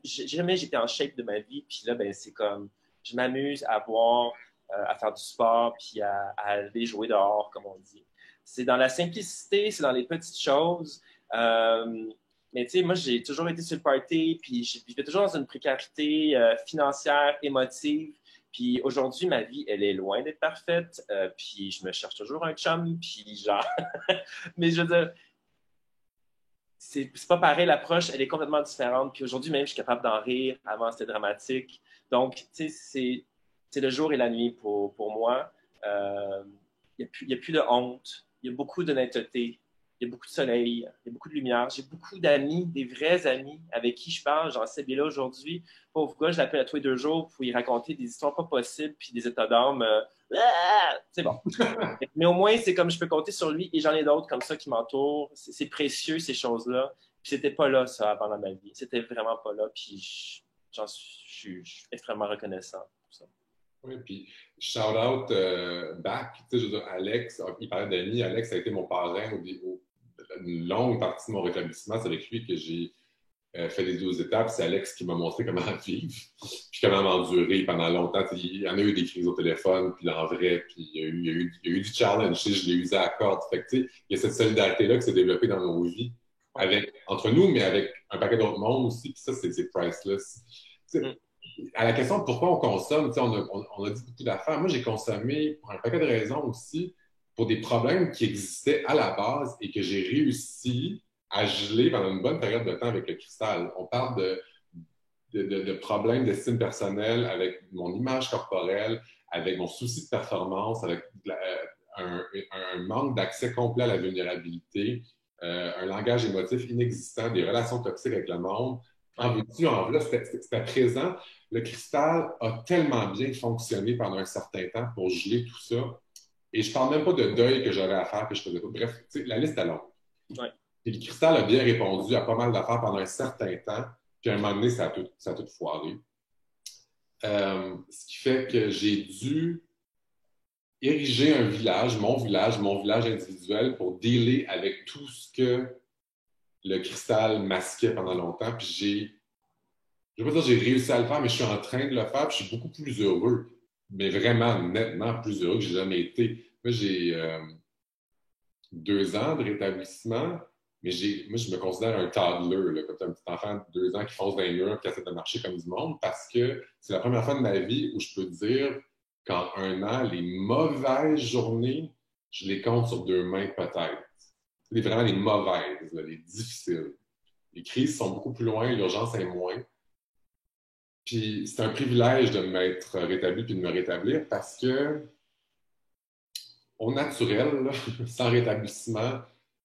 jamais j'étais en shape de ma vie, puis là, ben, c'est comme, je m'amuse à boire, à faire du sport, puis à aller jouer dehors, comme on dit. C'est dans la simplicité, c'est dans les petites choses. Mais tu sais, moi, j'ai toujours été sur le party, puis je vivais toujours dans une précarité financière, émotive. Puis aujourd'hui, ma vie, elle est loin d'être parfaite. Puis je me cherche toujours un chum, puis genre... Mais je veux dire, c'est pas pareil, l'approche, elle est complètement différente. Puis aujourd'hui, même, je suis capable d'en rire. Avant, c'était dramatique. Donc, tu sais, c'est le jour et la nuit pour moi. Il n'y a plus de honte. Il y a beaucoup d'honnêteté. Il y a beaucoup de soleil. Il y a beaucoup de lumière. J'ai beaucoup d'amis, des vrais amis avec qui je parle. Genre, Sébilla aujourd'hui, pauvre gars, je l'appelle à tous les 2 jours pour y raconter des histoires pas possibles puis des états d'âme. C'est bon. Mais au moins, c'est comme je peux compter sur lui et j'en ai d'autres comme ça qui m'entourent. C'est précieux, ces choses-là. Puis c'était pas là, ça, avant dans ma vie. C'était vraiment pas là. Puis je suis extrêmement reconnaissant pour ça. Oui, puis shout out back, tu sais, je veux dire, Alex, il parlait d'Annie, Alex a été mon parrain une longue partie de mon rétablissement. C'est avec lui que j'ai fait les 12 étapes. C'est Alex qui m'a montré comment vivre, puis comment m'endurer pendant longtemps. Il y en a eu des crises au téléphone, puis en vrai, puis il y a eu du challenge. Je l'ai usé à la corde. Fait que, tu sais, il y a cette solidarité-là qui s'est développée dans nos vies, entre nous, mais avec un paquet d'autres mondes aussi. Puis ça, c'est priceless. À la question de pourquoi on consomme, on a dit beaucoup d'affaires. Moi, j'ai consommé pour un paquet de raisons aussi, pour des problèmes qui existaient à la base et que j'ai réussi à geler pendant une bonne période de temps avec le cristal. On parle de problèmes d'estime personnelle avec mon image corporelle, avec mon souci de performance, avec un manque d'accès complet à la vulnérabilité, un langage émotif inexistant, des relations toxiques avec le monde. En veux-tu, en vrai, c'était présent. Le cristal a tellement bien fonctionné pendant un certain temps pour geler tout ça. Et je ne parle même pas de deuil que j'avais à faire, que je faisais pas. Bref, la liste est longue. Ouais. Et le cristal a bien répondu à pas mal d'affaires pendant un certain temps. Puis à un moment donné, ça a tout foiré. Ce qui fait que j'ai dû ériger un village, mon village individuel pour dealer avec tout ce que le cristal masquait pendant longtemps. Puis je ne veux pas dire que j'ai réussi à le faire, mais je suis en train de le faire, puis je suis beaucoup plus heureux, mais vraiment nettement plus heureux que j'ai jamais été. Moi, j'ai 2 ans de rétablissement, mais moi, je me considère un toddler, là, comme un petit enfant de 2 ans qui fonce dans les murs et qui essaie de marcher comme du monde, parce que c'est la première fois de ma vie où je peux dire qu'en 1 an, les mauvaises journées, je les compte sur 2 mains peut-être. C'est vraiment les mauvaises, là, les difficiles. Les crises sont beaucoup plus loin, l'urgence est moins. Puis c'est un privilège de m'être rétabli puis de me rétablir parce que, au naturel, là, sans rétablissement,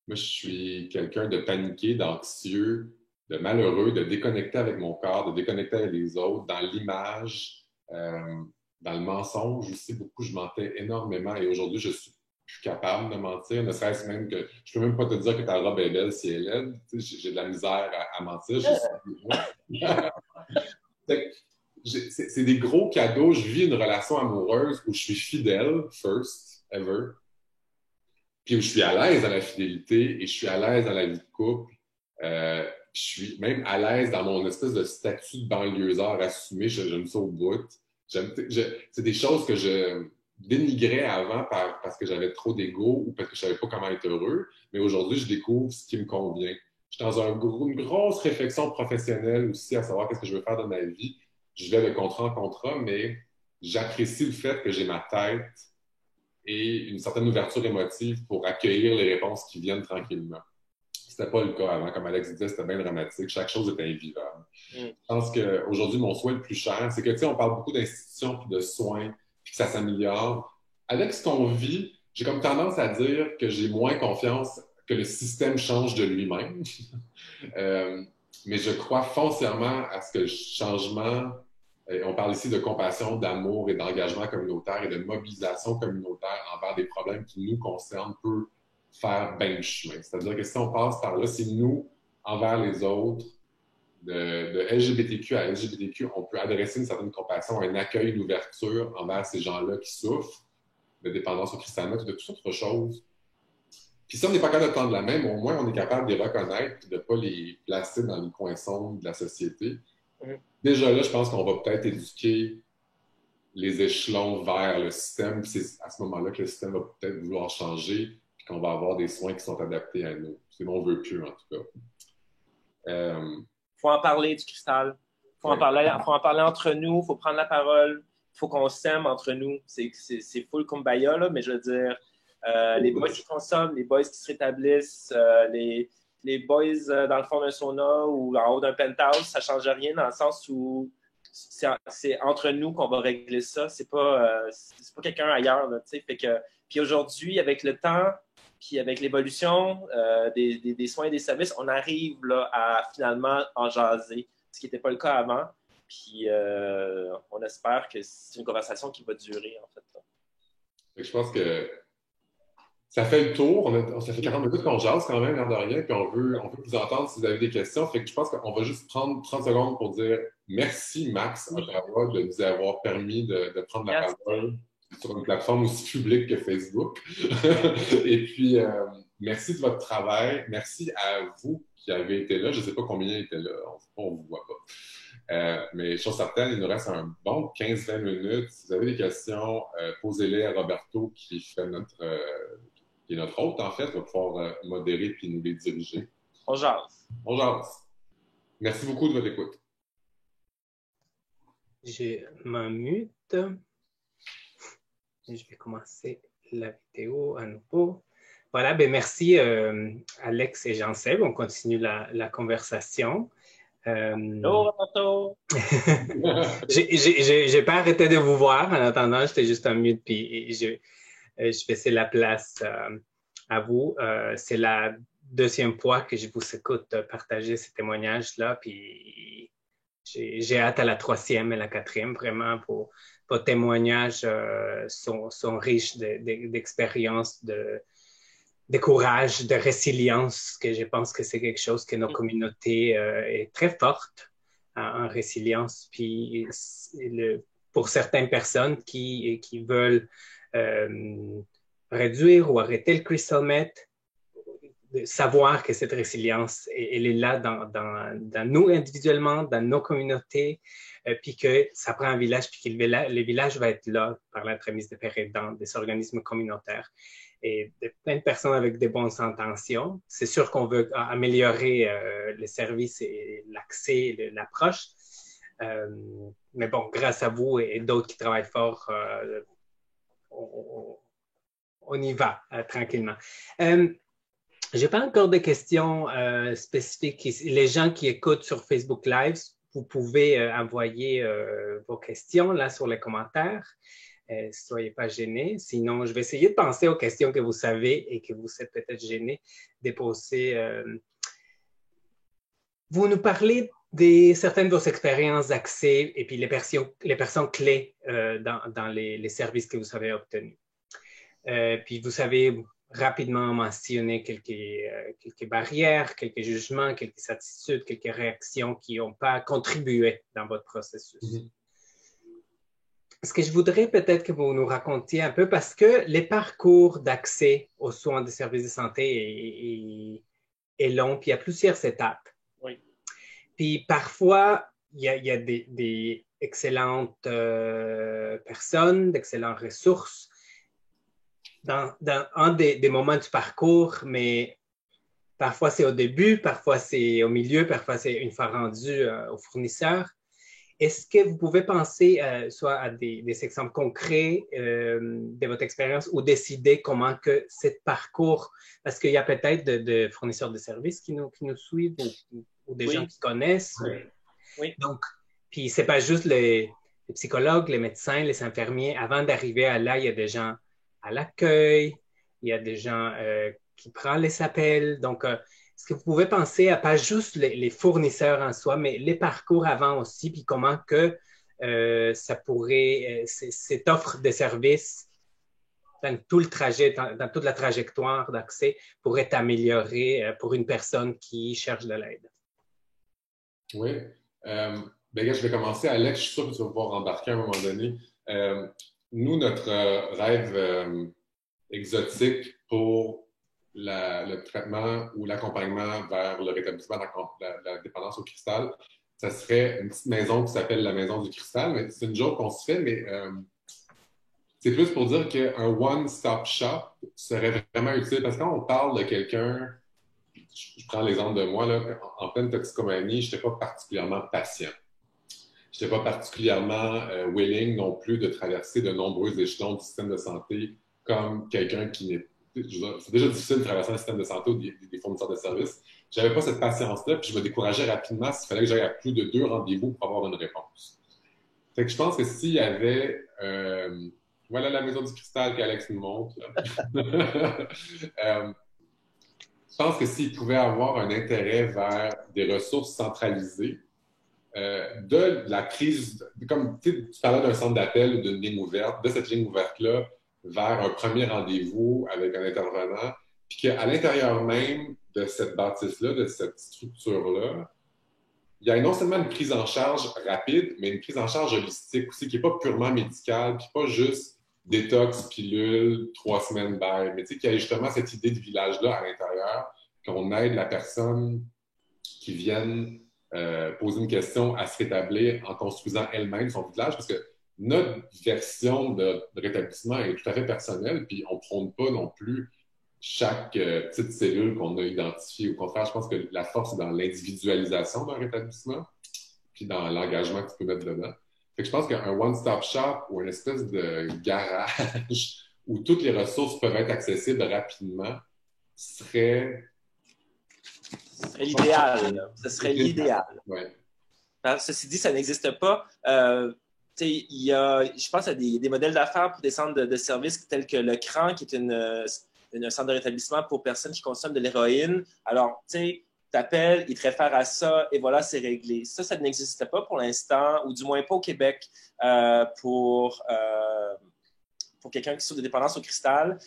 moi, je suis quelqu'un de paniqué, d'anxieux, de malheureux, de déconnecté avec mon corps, de déconnecté avec les autres, dans l'image, dans le mensonge aussi. Beaucoup, je mentais énormément et aujourd'hui, je suis plus capable de mentir, ne serait-ce même que je peux même pas te dire que ta robe est belle si elle est laide. J'ai de la misère à mentir. C'est des gros cadeaux. Je vis une relation amoureuse où je suis fidèle, first, ever. Puis où je suis à l'aise dans la fidélité et je suis à l'aise dans la vie de couple. Je suis même à l'aise dans mon espèce de statut de banlieusard assumé. J'aime ça au bout. C'est des choses que je dénigrais avant parce que j'avais trop d'ego ou parce que je savais pas comment être heureux. Mais aujourd'hui, je découvre ce qui me convient. Je suis dans une grosse réflexion professionnelle aussi à savoir qu'est-ce que je veux faire dans ma vie. Je vais de contrat en contrat, mais j'apprécie le fait que j'ai ma tête et une certaine ouverture émotive pour accueillir les réponses qui viennent tranquillement. C'était pas le cas avant. Comme Alex disait, c'était bien dramatique. Chaque chose était invivable. Je pense qu'aujourd'hui, mon soin le plus cher, c'est que, tu sais, on parle beaucoup d'institutions puis de soins puis que ça s'améliore. Avec ce qu'on vit, j'ai comme tendance à dire que j'ai moins confiance que le système change de lui-même. Mais je crois foncièrement à ce que le changement, on parle ici de compassion, d'amour et d'engagement communautaire et de mobilisation communautaire envers des problèmes qui nous concernent, peut faire bien du chemin. C'est-à-dire que si on passe par là, c'est nous envers les autres, de LGBTQ à LGBTQ, on peut adresser une certaine compassion, un accueil, une ouverture envers ces gens-là qui souffrent de dépendance au cristal meth ou de toute autre chose. Puis si on n'est pas capable de tendre la main, au moins on est capable de les reconnaître et de ne pas les placer dans les coins sombres de la société. Déjà là, je pense qu'on va peut-être éduquer les échelons vers le système. Puis c'est à ce moment-là que le système va peut-être vouloir changer et qu'on va avoir des soins qui sont adaptés à nous. C'est mon vœu pieux, en tout cas. Faut en parler du cristal. Faut en parler entre nous. Faut prendre la parole. Faut qu'on s'aime entre nous. C'est full kumbaya, là, mais je veux dire, les boys qui consomment, les boys qui se rétablissent, les boys dans le fond d'un sauna ou en haut d'un penthouse, ça change rien dans le sens où c'est entre nous qu'on va régler ça. C'est pas quelqu'un ailleurs, là, tu sais. Fait que, puis aujourd'hui, avec le temps, puis avec l'évolution des soins et des services, on arrive là, à finalement en jaser, ce qui n'était pas le cas avant. Puis on espère que c'est une conversation qui va durer, en fait. Je pense que ça fait le tour. Ça fait 40 minutes qu'on jase quand même, l'air de rien, puis on veut vous entendre si vous avez des questions. Fait que je pense qu'on va juste prendre 30 secondes pour dire merci, Max Ottawa, de nous avoir permis de prendre la parole sur une plateforme aussi publique que Facebook. Et puis, merci de votre travail. Merci à vous qui avez été là. Je ne sais pas combien étaient là. On ne vous voit pas. Mais chose certaine, il nous reste un bon 15-20 minutes. Si vous avez des questions, posez-les à Roberto qui est notre hôte, en fait, va pouvoir modérer puis nous les diriger. On jase. On jase. Merci beaucoup de votre écoute. Je m'unmute. Je vais commencer la vidéo à nouveau. Voilà, ben merci Alex et Jean-Seb. On continue la conversation. Hello, Roberto! J'ai pas arrêté de vous voir. En attendant, j'étais juste en mute puis je laissais la place à vous. C'est la deuxième fois que je vous écoute partager ces témoignages-là. Puis j'ai hâte à la troisième et la quatrième, vraiment, pour vos témoignages sont riches d'expériences, de courage, de résilience, que je pense que c'est quelque chose que nos communautés est très forte en résilience. Puis pour certaines personnes qui veulent réduire ou arrêter le crystal meth, de savoir que cette résilience, elle est là dans nous individuellement, dans nos communautés, puis que ça prend un village, puis que le village va être là par l'entremise de pères aidants, des organismes communautaires et de plein de personnes avec des bonnes intentions. C'est sûr qu'on veut améliorer les services et l'accès, l'approche, mais bon, grâce à vous et d'autres qui travaillent fort, on y va tranquillement. Je n'ai pas encore de questions spécifiques. Les gens qui écoutent sur Facebook Live, vous pouvez envoyer vos questions là sur les commentaires. Soyez pas gênés. Sinon, je vais essayer de penser aux questions que vous savez et que vous êtes peut-être gênés de poser. Vous nous parlez de certaines de vos expériences d'accès et puis les personnes clés dans les services que vous avez obtenus. Puis vous savez rapidement mentionner quelques barrières, quelques jugements, quelques attitudes, quelques réactions qui n'ont pas contribué dans votre processus. Ce que je voudrais peut-être que vous nous racontiez un peu, parce que les parcours d'accès aux soins des services de santé est long, puis il y a plusieurs étapes. Oui. Puis parfois, il y a des excellentes personnes, d'excellentes ressources dans un des moments du parcours, mais parfois c'est au début, parfois c'est au milieu, parfois c'est une fois rendu au fournisseur. Est-ce que vous pouvez penser soit à des exemples concrets de votre expérience ou décider comment que ce parcours, parce qu'il y a peut-être de fournisseurs de services qui nous suivent ou des gens qui connaissent. Oui. Donc, puis c'est pas juste les psychologues, les médecins, les infirmiers. Avant d'arriver à là, il y a des gens à l'accueil, il y a des gens qui prennent les appels. Donc, est-ce que vous pouvez penser à pas juste les fournisseurs en soi, mais les parcours avant aussi, puis comment que ça pourrait, cette offre de services dans tout le trajet, dans toute la trajectoire d'accès pourrait être améliorée pour une personne qui cherche de l'aide? Oui. Ben, gars, je vais commencer. Alex, je suis sûr que tu vas pouvoir embarquer à un moment donné. Nous, notre rêve exotique pour le traitement ou l'accompagnement vers le rétablissement de la dépendance au cristal, ça serait une petite maison qui s'appelle la Maison du Cristal. Mais c'est une joke qu'on se fait, mais c'est plus pour dire qu'un one-stop shop serait vraiment utile. Parce que quand on parle de quelqu'un, je prends l'exemple de moi, là, en pleine toxicomanie, je n'étais pas particulièrement patient. Je n'étais pas particulièrement willing non plus de traverser de nombreux échelons du système de santé comme quelqu'un qui n'est. C'est déjà difficile de traverser un système de santé ou des fournisseurs de services. Je n'avais pas cette patience-là, puis je me décourageais rapidement s'il fallait que j'aille à plus de 2 rendez-vous pour avoir une réponse. Fait que je pense que s'il y avait. Voilà la maison du cristal qu'Alex nous montre. Je pense que s'il pouvait avoir un intérêt vers des ressources centralisées, de la crise, comme tu parlais d'un centre d'appel ou d'une ligne ouverte, de cette ligne ouverte-là vers un premier rendez-vous avec un intervenant, puis qu'à l'intérieur même de cette bâtisse-là, de cette structure-là, il y a non seulement une prise en charge rapide, mais une prise en charge holistique aussi, qui n'est pas purement médicale, puis pas juste détox, pilule, 3 semaines bail, mais tu sais, qu'il y a justement cette idée de village-là à l'intérieur, qu'on aide la personne qui vienne poser une question à se rétablir en construisant elle-même son village, parce que notre version de rétablissement est tout à fait personnelle, puis on ne prône pas non plus chaque petite cellule qu'on a identifiée. Au contraire, je pense que la force est dans l'individualisation d'un rétablissement, puis dans l'engagement que tu peux mettre dedans. Fait que je pense qu'un one-stop shop ou une espèce de garage où toutes les ressources peuvent être accessibles rapidement serait... Ce serait l'idéal. Ce serait l'idéal. Ouais. Ceci dit, ça n'existe pas. Je pense à des modèles d'affaires pour des centres de services tels que le CRAN, qui est un centre de rétablissement pour personnes qui consomment de l'héroïne. Alors, tu t'appelles, ils te réfèrent à ça et voilà, c'est réglé. Ça n'existe pas pour l'instant, ou du moins pas au Québec pour quelqu'un qui souffre de dépendance au cristal.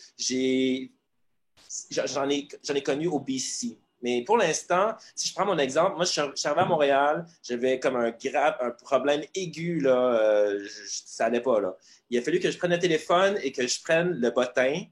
J'en ai connu au BC. Mais pour l'instant, si je prends mon exemple, moi, je suis arrivé à Montréal, j'avais comme un problème aigu, là, ça allait pas, là. Il a fallu que je prenne le téléphone et que je prenne le bottin,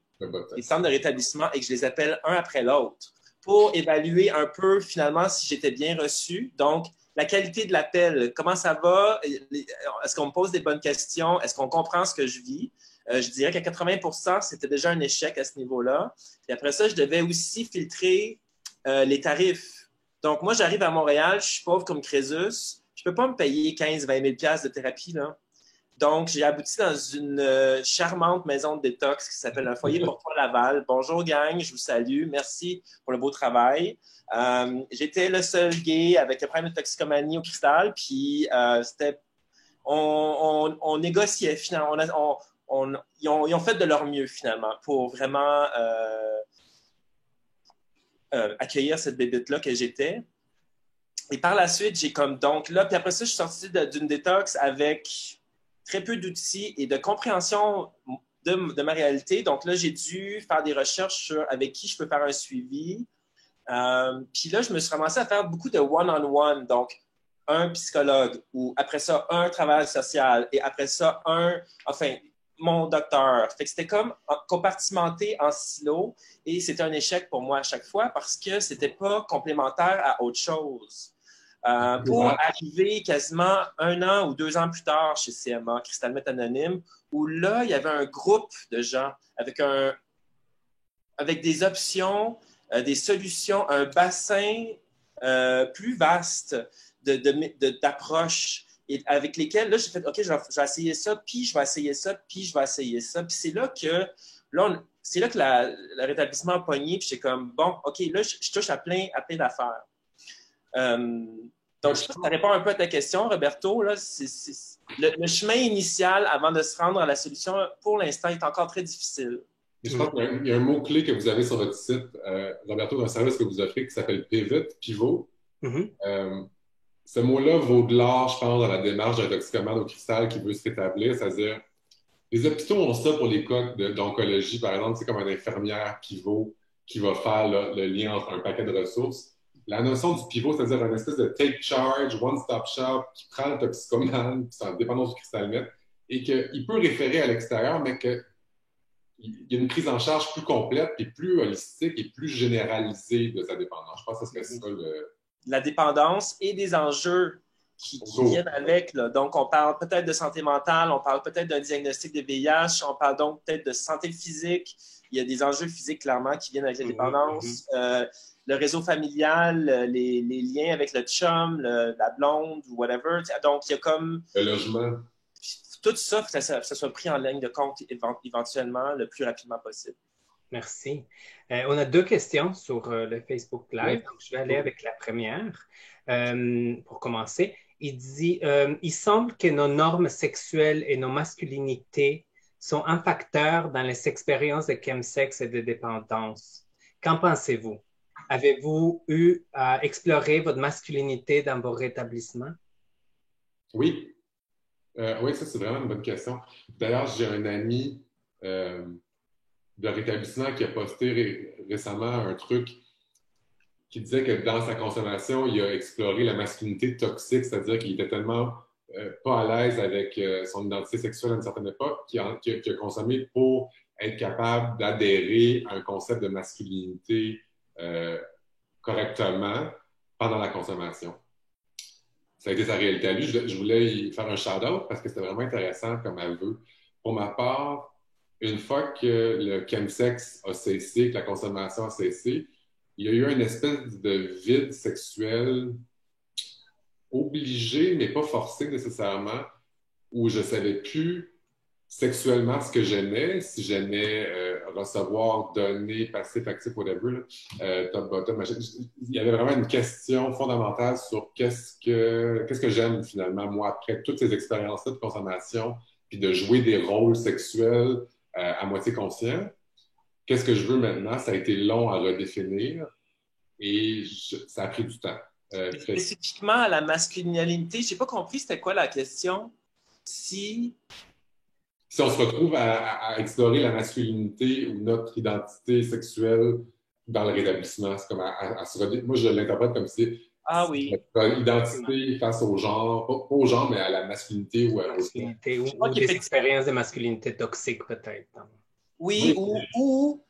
les centres de rétablissement, et que je les appelle un après l'autre pour évaluer un peu, finalement, si j'étais bien reçu. Donc, la qualité de l'appel, comment ça va? Est-ce qu'on me pose des bonnes questions? Est-ce qu'on comprend ce que je vis? Je dirais qu'à 80%, c'était déjà un échec à ce niveau-là. Et après ça, je devais aussi filtrer les tarifs. Donc, moi, j'arrive à Montréal, je suis pauvre comme Crésus. Je ne peux pas me payer 15-20 000 $ de thérapie, là. Donc, j'ai abouti dans une charmante maison de détox qui s'appelle Un foyer pour toi Laval. Bonjour, gang, je vous salue. Merci pour le beau travail. J'étais le seul gay avec un problème de toxicomanie au cristal, puis on négociait, finalement. Ils ont fait de leur mieux, finalement, pour vraiment accueillir cette bébête-là que j'étais. Et par la suite, j'ai comme donc là, puis après ça, je suis sorti d'une détox avec très peu d'outils et de compréhension de ma réalité. Donc là, j'ai dû faire des recherches sur avec qui je peux faire un suivi. Puis là, je me suis ramassé à faire beaucoup de one-on-one. Donc, un psychologue ou après ça, un travailleur social et après ça, mon docteur. Fait que c'était comme compartimenté en silo et c'était un échec pour moi à chaque fois parce que c'était pas complémentaire à autre chose. Pour arriver quasiment 1 an ou 2 ans plus tard chez CMA, Cristal Met Anonyme, où là, il y avait un groupe de gens avec des options, des solutions, un bassin plus vaste d'approches et avec lesquelles, là, j'ai fait, OK, je vais essayer ça, puis je vais essayer ça, puis je vais essayer ça. Puis c'est là que le rétablissement a pogné, puis j'ai comme, bon, OK, là, je touche à plein d'affaires. Donc, je pense que ça répond un peu à ta question, Roberto. Là, le chemin initial avant de se rendre à la solution, pour l'instant, est encore très difficile. Je pense qu'il y a un mot-clé que vous avez sur votre site, Roberto, d'un service que vous offrez qui s'appelle Pivot. Ce mot-là vaut de l'or, je pense, dans la démarche d'un toxicomane au cristal qui veut se rétablir. C'est-à-dire, les hôpitaux ont ça pour les cas d'oncologie, par exemple. C'est comme une infirmière qui va faire le lien entre un paquet de ressources. la notion du pivot, c'est-à-dire une espèce de take charge, one-stop shop qui prend le toxicomane, puis en dépendance du cristal meth, et qu'il peut référer à l'extérieur, mais qu'il y a une prise en charge plus complète, et plus holistique et plus généralisée de sa dépendance. Je pense que c'est ça le... La dépendance et des enjeux qui viennent avec. Là. Donc, on parle peut-être de santé mentale, on parle peut-être d'un diagnostic de VIH, on parle donc peut-être de santé physique. Il y a des enjeux physiques, clairement, qui viennent avec la dépendance. Le réseau familial, les liens avec le chum, la blonde, ou whatever. Donc, il y a comme... Le logement. Tout ça, que ça soit pris en ligne de compte éventuellement le plus rapidement possible. Merci. On a 2 questions sur le Facebook Live. Donc, je vais aller avec la première. Pour commencer, il dit il semble que nos normes sexuelles et nos masculinités sont un facteur dans les expériences de chemsex et de dépendance. Qu'en pensez-vous? Avez-vous eu à explorer votre masculinité dans vos rétablissements? Oui. Oui, ça, c'est vraiment une bonne question. D'ailleurs, j'ai un ami de rétablissement qui a posté récemment un truc qui disait que dans sa consommation, il a exploré la masculinité toxique, c'est-à-dire qu'il était tellement pas à l'aise avec son identité sexuelle à une certaine époque qu'il a consommé pour être capable d'adhérer à un concept de masculinité correctement pendant la consommation. Ça a été sa réalité à lui. Je voulais y faire un shout-out parce que c'était vraiment intéressant comme aveu. Pour ma part, une fois que le chemsex a cessé, que la consommation a cessé, il y a eu une espèce de vide sexuel obligé, mais pas forcé nécessairement, où je ne savais plus sexuellement ce que j'aimais, si j'aimais recevoir, donner, passif, actif, whatever, top, bottom, machin. Il y avait vraiment une question fondamentale sur qu'est-ce que j'aime finalement, moi, après toutes ces expériences-là de consommation, puis de jouer des rôles sexuels à moitié conscients. Qu'est-ce que je veux maintenant? Ça a été long à redéfinir et ça a pris du temps. Spécifiquement à la masculinité, je n'ai pas compris c'était quoi la question. Si on se retrouve à explorer la masculinité ou notre identité sexuelle dans le rétablissement, c'est comme moi, je l'interprète comme si notre identité face au genre, pas au genre, mais à la masculinité ou à masculinité, ou des expériences de masculinité toxique, peut-être. Oui, ou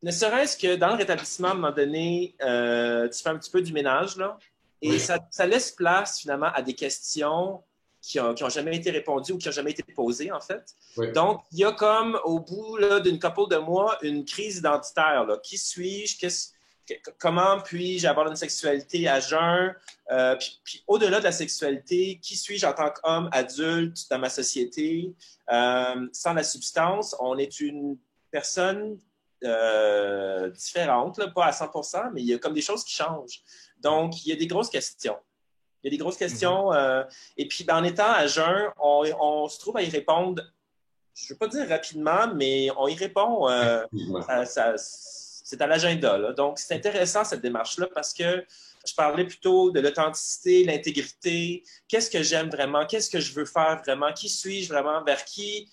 ne serait-ce que dans le rétablissement, à un moment donné, tu fais un petit peu du ménage, là, et ça laisse place, finalement, à des questions qui n'ont jamais été répondues ou qui n'ont jamais été posées, en fait. Oui. Donc, il y a comme, au bout d'une couple de mois, une crise identitaire. Là. Qui suis-je? Comment puis-je avoir une sexualité à jeun? Puis au-delà de la sexualité, qui suis-je en tant qu'homme adulte dans ma société? Sans la substance, on est une personne différente, là, pas à 100%, mais il y a comme des choses qui changent. Donc, il y a des grosses questions. Il y a des grosses questions. Et puis, en étant à jeun, on se trouve à y répondre, je ne veux pas dire rapidement, mais on y répond. C'est à l'agenda. Là. Donc, c'est intéressant, cette démarche-là, parce que je parlais plutôt de l'authenticité, l'intégrité. Qu'est-ce que j'aime vraiment? Qu'est-ce que je veux faire vraiment? Qui suis-je vraiment? Vers qui?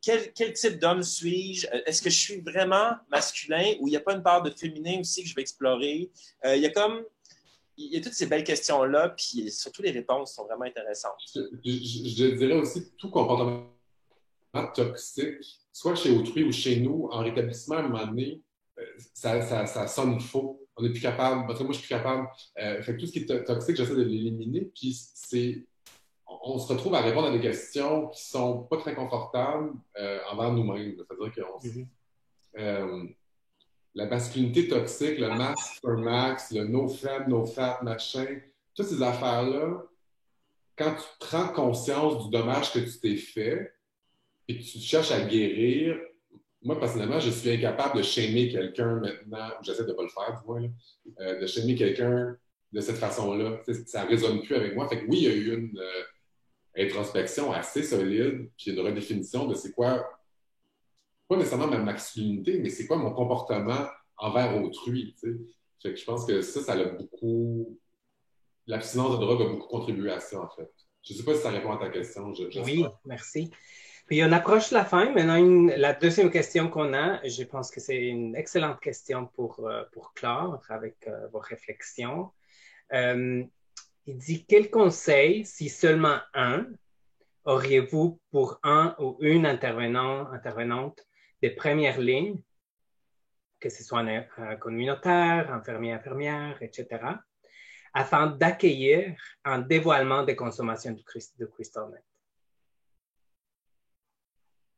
Quel type d'homme suis-je? Est-ce que je suis vraiment masculin ou il n'y a pas une part de féminin aussi que je vais explorer? Il y a toutes ces belles questions-là, puis surtout les réponses sont vraiment intéressantes. Je dirais aussi que tout comportement toxique, soit chez autrui ou chez nous, en rétablissement, à un moment donné, ça sonne faux. On n'est plus capable. Moi, je suis plus capable. Fait que tout ce qui est toxique, j'essaie de l'éliminer. Puis on se retrouve à répondre à des questions qui sont pas très confortables envers nous-mêmes. C'est-à-dire que la masculinité toxique, le max for max, le no femme, no fat, machin, toutes ces affaires-là, quand tu prends conscience du dommage que tu t'es fait et que tu cherches à guérir, moi, personnellement, je suis incapable de shamer quelqu'un maintenant, j'essaie de ne pas le faire, du moins, de shamer quelqu'un de cette façon-là. Ça ne résonne plus avec moi. Fait que oui, il y a eu une introspection assez solide, puis une redéfinition de c'est quoi, pas nécessairement ma masculinité, mais c'est quoi mon comportement envers autrui. Fait que je pense que ça a beaucoup... L'abstinence de drogue a beaucoup contribué à ça, en fait. Je ne sais pas si ça répond à ta question. Oui, merci. Puis on approche la fin. Maintenant, la deuxième question qu'on a, je pense que c'est une excellente question pour clore avec vos réflexions. Il dit, quel conseil, si seulement un, auriez-vous pour un ou une intervenante de première ligne, que ce soit un communautaire, infirmière, etc., afin d'accueillir un dévoilement des consommations de Crystal Meth?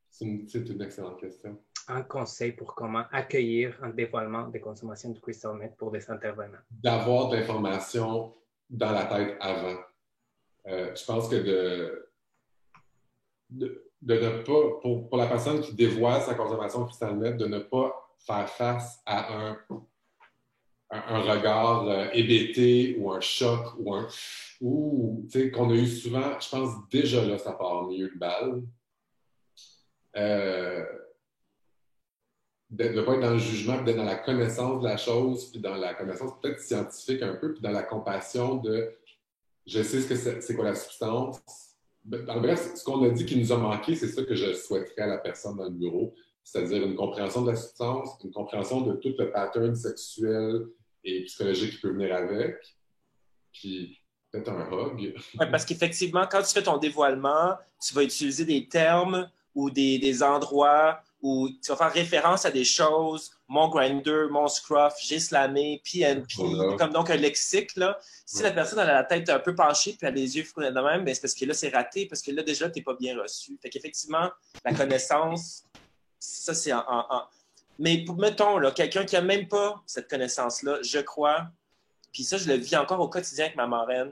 C'est une excellente question. Un conseil pour comment accueillir un dévoilement des consommations de Crystal Meth pour des intervenants. D'avoir de l'information dans la tête avant. Je pense que de ne pas, pour la personne qui dévoile sa consommation de Crystal Meth, de ne pas faire face à un regard hébété ou un choc ou qu'on a eu souvent, je pense déjà là, ça part mieux le bal. De ne pas être dans le jugement, puis d'être dans la connaissance de la chose, puis dans la connaissance peut-être scientifique un peu, puis dans la compassion de je sais ce que c'est quoi la substance. En bref, ce qu'on a dit qui nous a manqué, c'est ça que je souhaiterais à la personne dans le bureau, c'est-à-dire une compréhension de la substance, une compréhension de tout le pattern sexuel et psychologique qui peut venir avec, puis peut-être un hug. Ouais, parce qu'effectivement, quand tu fais ton dévoilement, tu vas utiliser des termes ou des endroits où tu vas faire référence à des choses, mon grinder, mon scruff, j'ai slamé, PNP, comme donc un lexique. Là. Si la personne elle a la tête un peu penchée puis elle a les yeux de même, ben c'est parce que là, c'est raté, parce que là, déjà, tu n'es pas bien reçu. Fait qu'effectivement, la connaissance, ça, c'est Mais mettons, là, quelqu'un qui n'a même pas cette connaissance-là, je crois, puis ça, je le vis encore au quotidien avec ma marraine,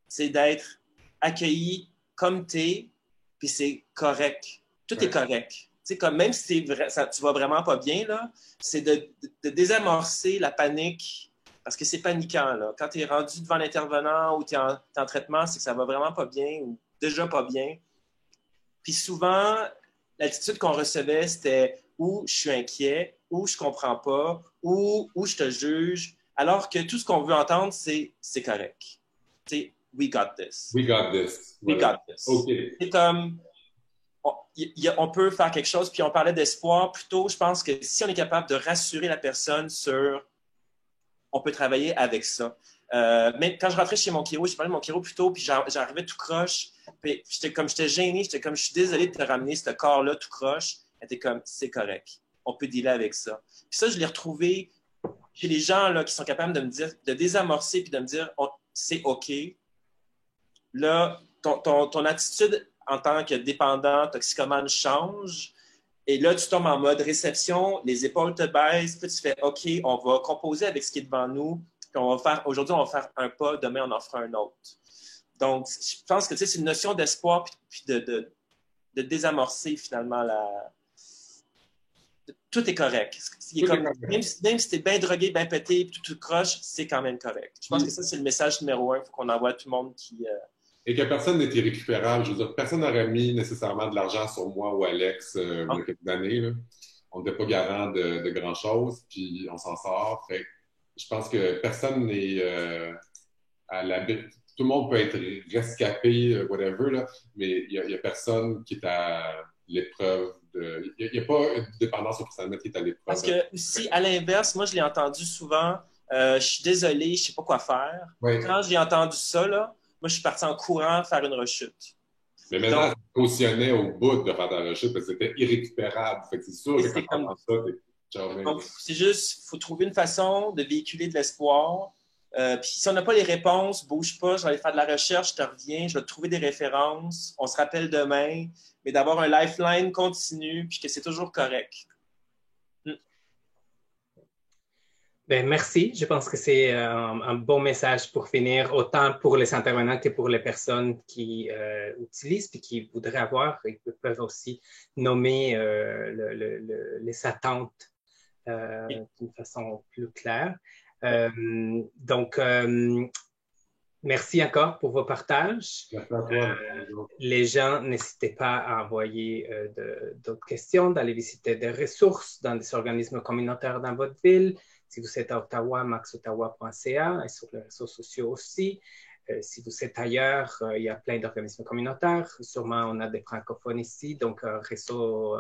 c'est d'être accueilli comme t'es, puis c'est correct. Tout est correct. Tu sais, comme même si tu vas vraiment pas bien, là, c'est de désamorcer la panique, parce que c'est paniquant, là. Quand tu es rendu devant l'intervenant ou tu es en traitement, c'est que ça va vraiment pas bien ou déjà pas bien. Puis souvent, l'attitude qu'on recevait, c'était ou je suis inquiet, ou je comprends pas, ou je te juge, alors que tout ce qu'on veut entendre, c'est correct. Tu sais, we got this. We got this. We got this. Okay. C'est comme, on peut faire quelque chose, puis on parlait d'espoir. Plutôt, je pense que si on est capable de rassurer la personne sur, on peut travailler avec ça. Mais quand je rentrais chez mon chiro, j'ai parlé de mon chiro plus tôt, puis j'arrivais tout croche. Puis j'étais gêné, j'étais comme, je suis désolé de te ramener ce corps-là tout croche. Elle était comme, c'est correct. On peut dealer avec ça. Puis ça, je l'ai retrouvé chez les gens là, qui sont capables de me dire, de désamorcer, puis de me dire, c'est OK. Là, ton attitude en tant que dépendant, toxicomane change. Et là, tu tombes en mode réception, les épaules te baissent, puis tu fais OK, on va composer avec ce qui est devant nous, puis aujourd'hui, on va faire un pas, demain, on en fera un autre. Donc, je pense que c'est une notion d'espoir, puis de désamorcer finalement tout est correct. Même si tu es bien drogué, bien pété, puis tout croche, c'est quand même correct. Je pense que ça, c'est le message numéro 1. Il faut qu'on envoie à tout le monde qui. Et que personne n'est irrécupérable. Je veux dire, personne n'aurait mis nécessairement de l'argent sur moi ou Alex il y a quelques années. Là. On n'était pas garant de grand-chose, puis on s'en sort. Fait, je pense que personne n'est à l'abri. Tout le monde peut être rescapé, whatever, là, mais il n'y a personne qui est à l'épreuve de. Il n'y a pas une dépendance au Crystal Meth qui est à l'épreuve. Parce que, si, à l'inverse, moi, je l'ai entendu souvent, je suis désolé, je ne sais pas quoi faire. Oui. Quand j'ai entendu ça, là, moi, je suis parti en courant faire une rechute. Mais maintenant, je cautionnais au bout de faire ta rechute parce que c'était irrécupérable. Fait que c'est sûr que quand on entend ça, c'est juste, il faut trouver une façon de véhiculer de l'espoir. Puis si on n'a pas les réponses, bouge pas, je vais aller faire de la recherche, je te reviens, je vais te trouver des références, on se rappelle demain, mais d'avoir un lifeline continu, puis que c'est toujours correct. Ben, merci. Je pense que c'est un bon message pour finir, autant pour les intervenants que pour les personnes qui utilisent et qui voudraient avoir. Ils peuvent aussi nommer les attentes d'une façon plus claire. Donc, merci encore pour vos partages. Merci à toi. Les gens, n'hésitez pas à envoyer d'autres questions, d'aller visiter des ressources dans des organismes communautaires dans votre ville. Si vous êtes à Ottawa, maxottawa.ca et sur les réseaux sociaux aussi. Si vous êtes ailleurs, il y a plein d'organismes communautaires. Sûrement, on a des francophones ici, donc un réseau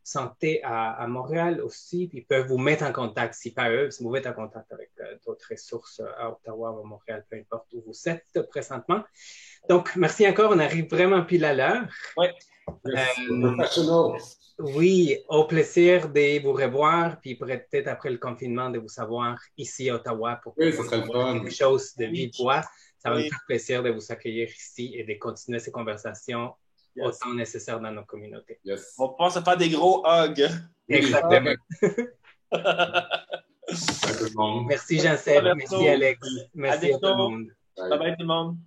santé à Montréal aussi, puis ils peuvent vous mettre en contact, si pas eux, si vous êtes en contact avec d'autres ressources à Ottawa ou à Montréal, peu importe où vous êtes présentement. Donc, merci encore, on arrive vraiment pile à l'heure. Oui. Oui, au plaisir de vous revoir, puis peut-être après le confinement de vous savoir ici à Ottawa pour oui, ça serait le fun. Quelque chose de vive voix. Ça va Oui. me faire plaisir de vous accueillir ici et de continuer ces conversations autant nécessaires dans nos communautés. Yes. On pense à faire des gros hugs. Exactement. À tout le monde. Merci Jean-Seb, merci Alex, merci à tout le monde. Bye bye tout le monde.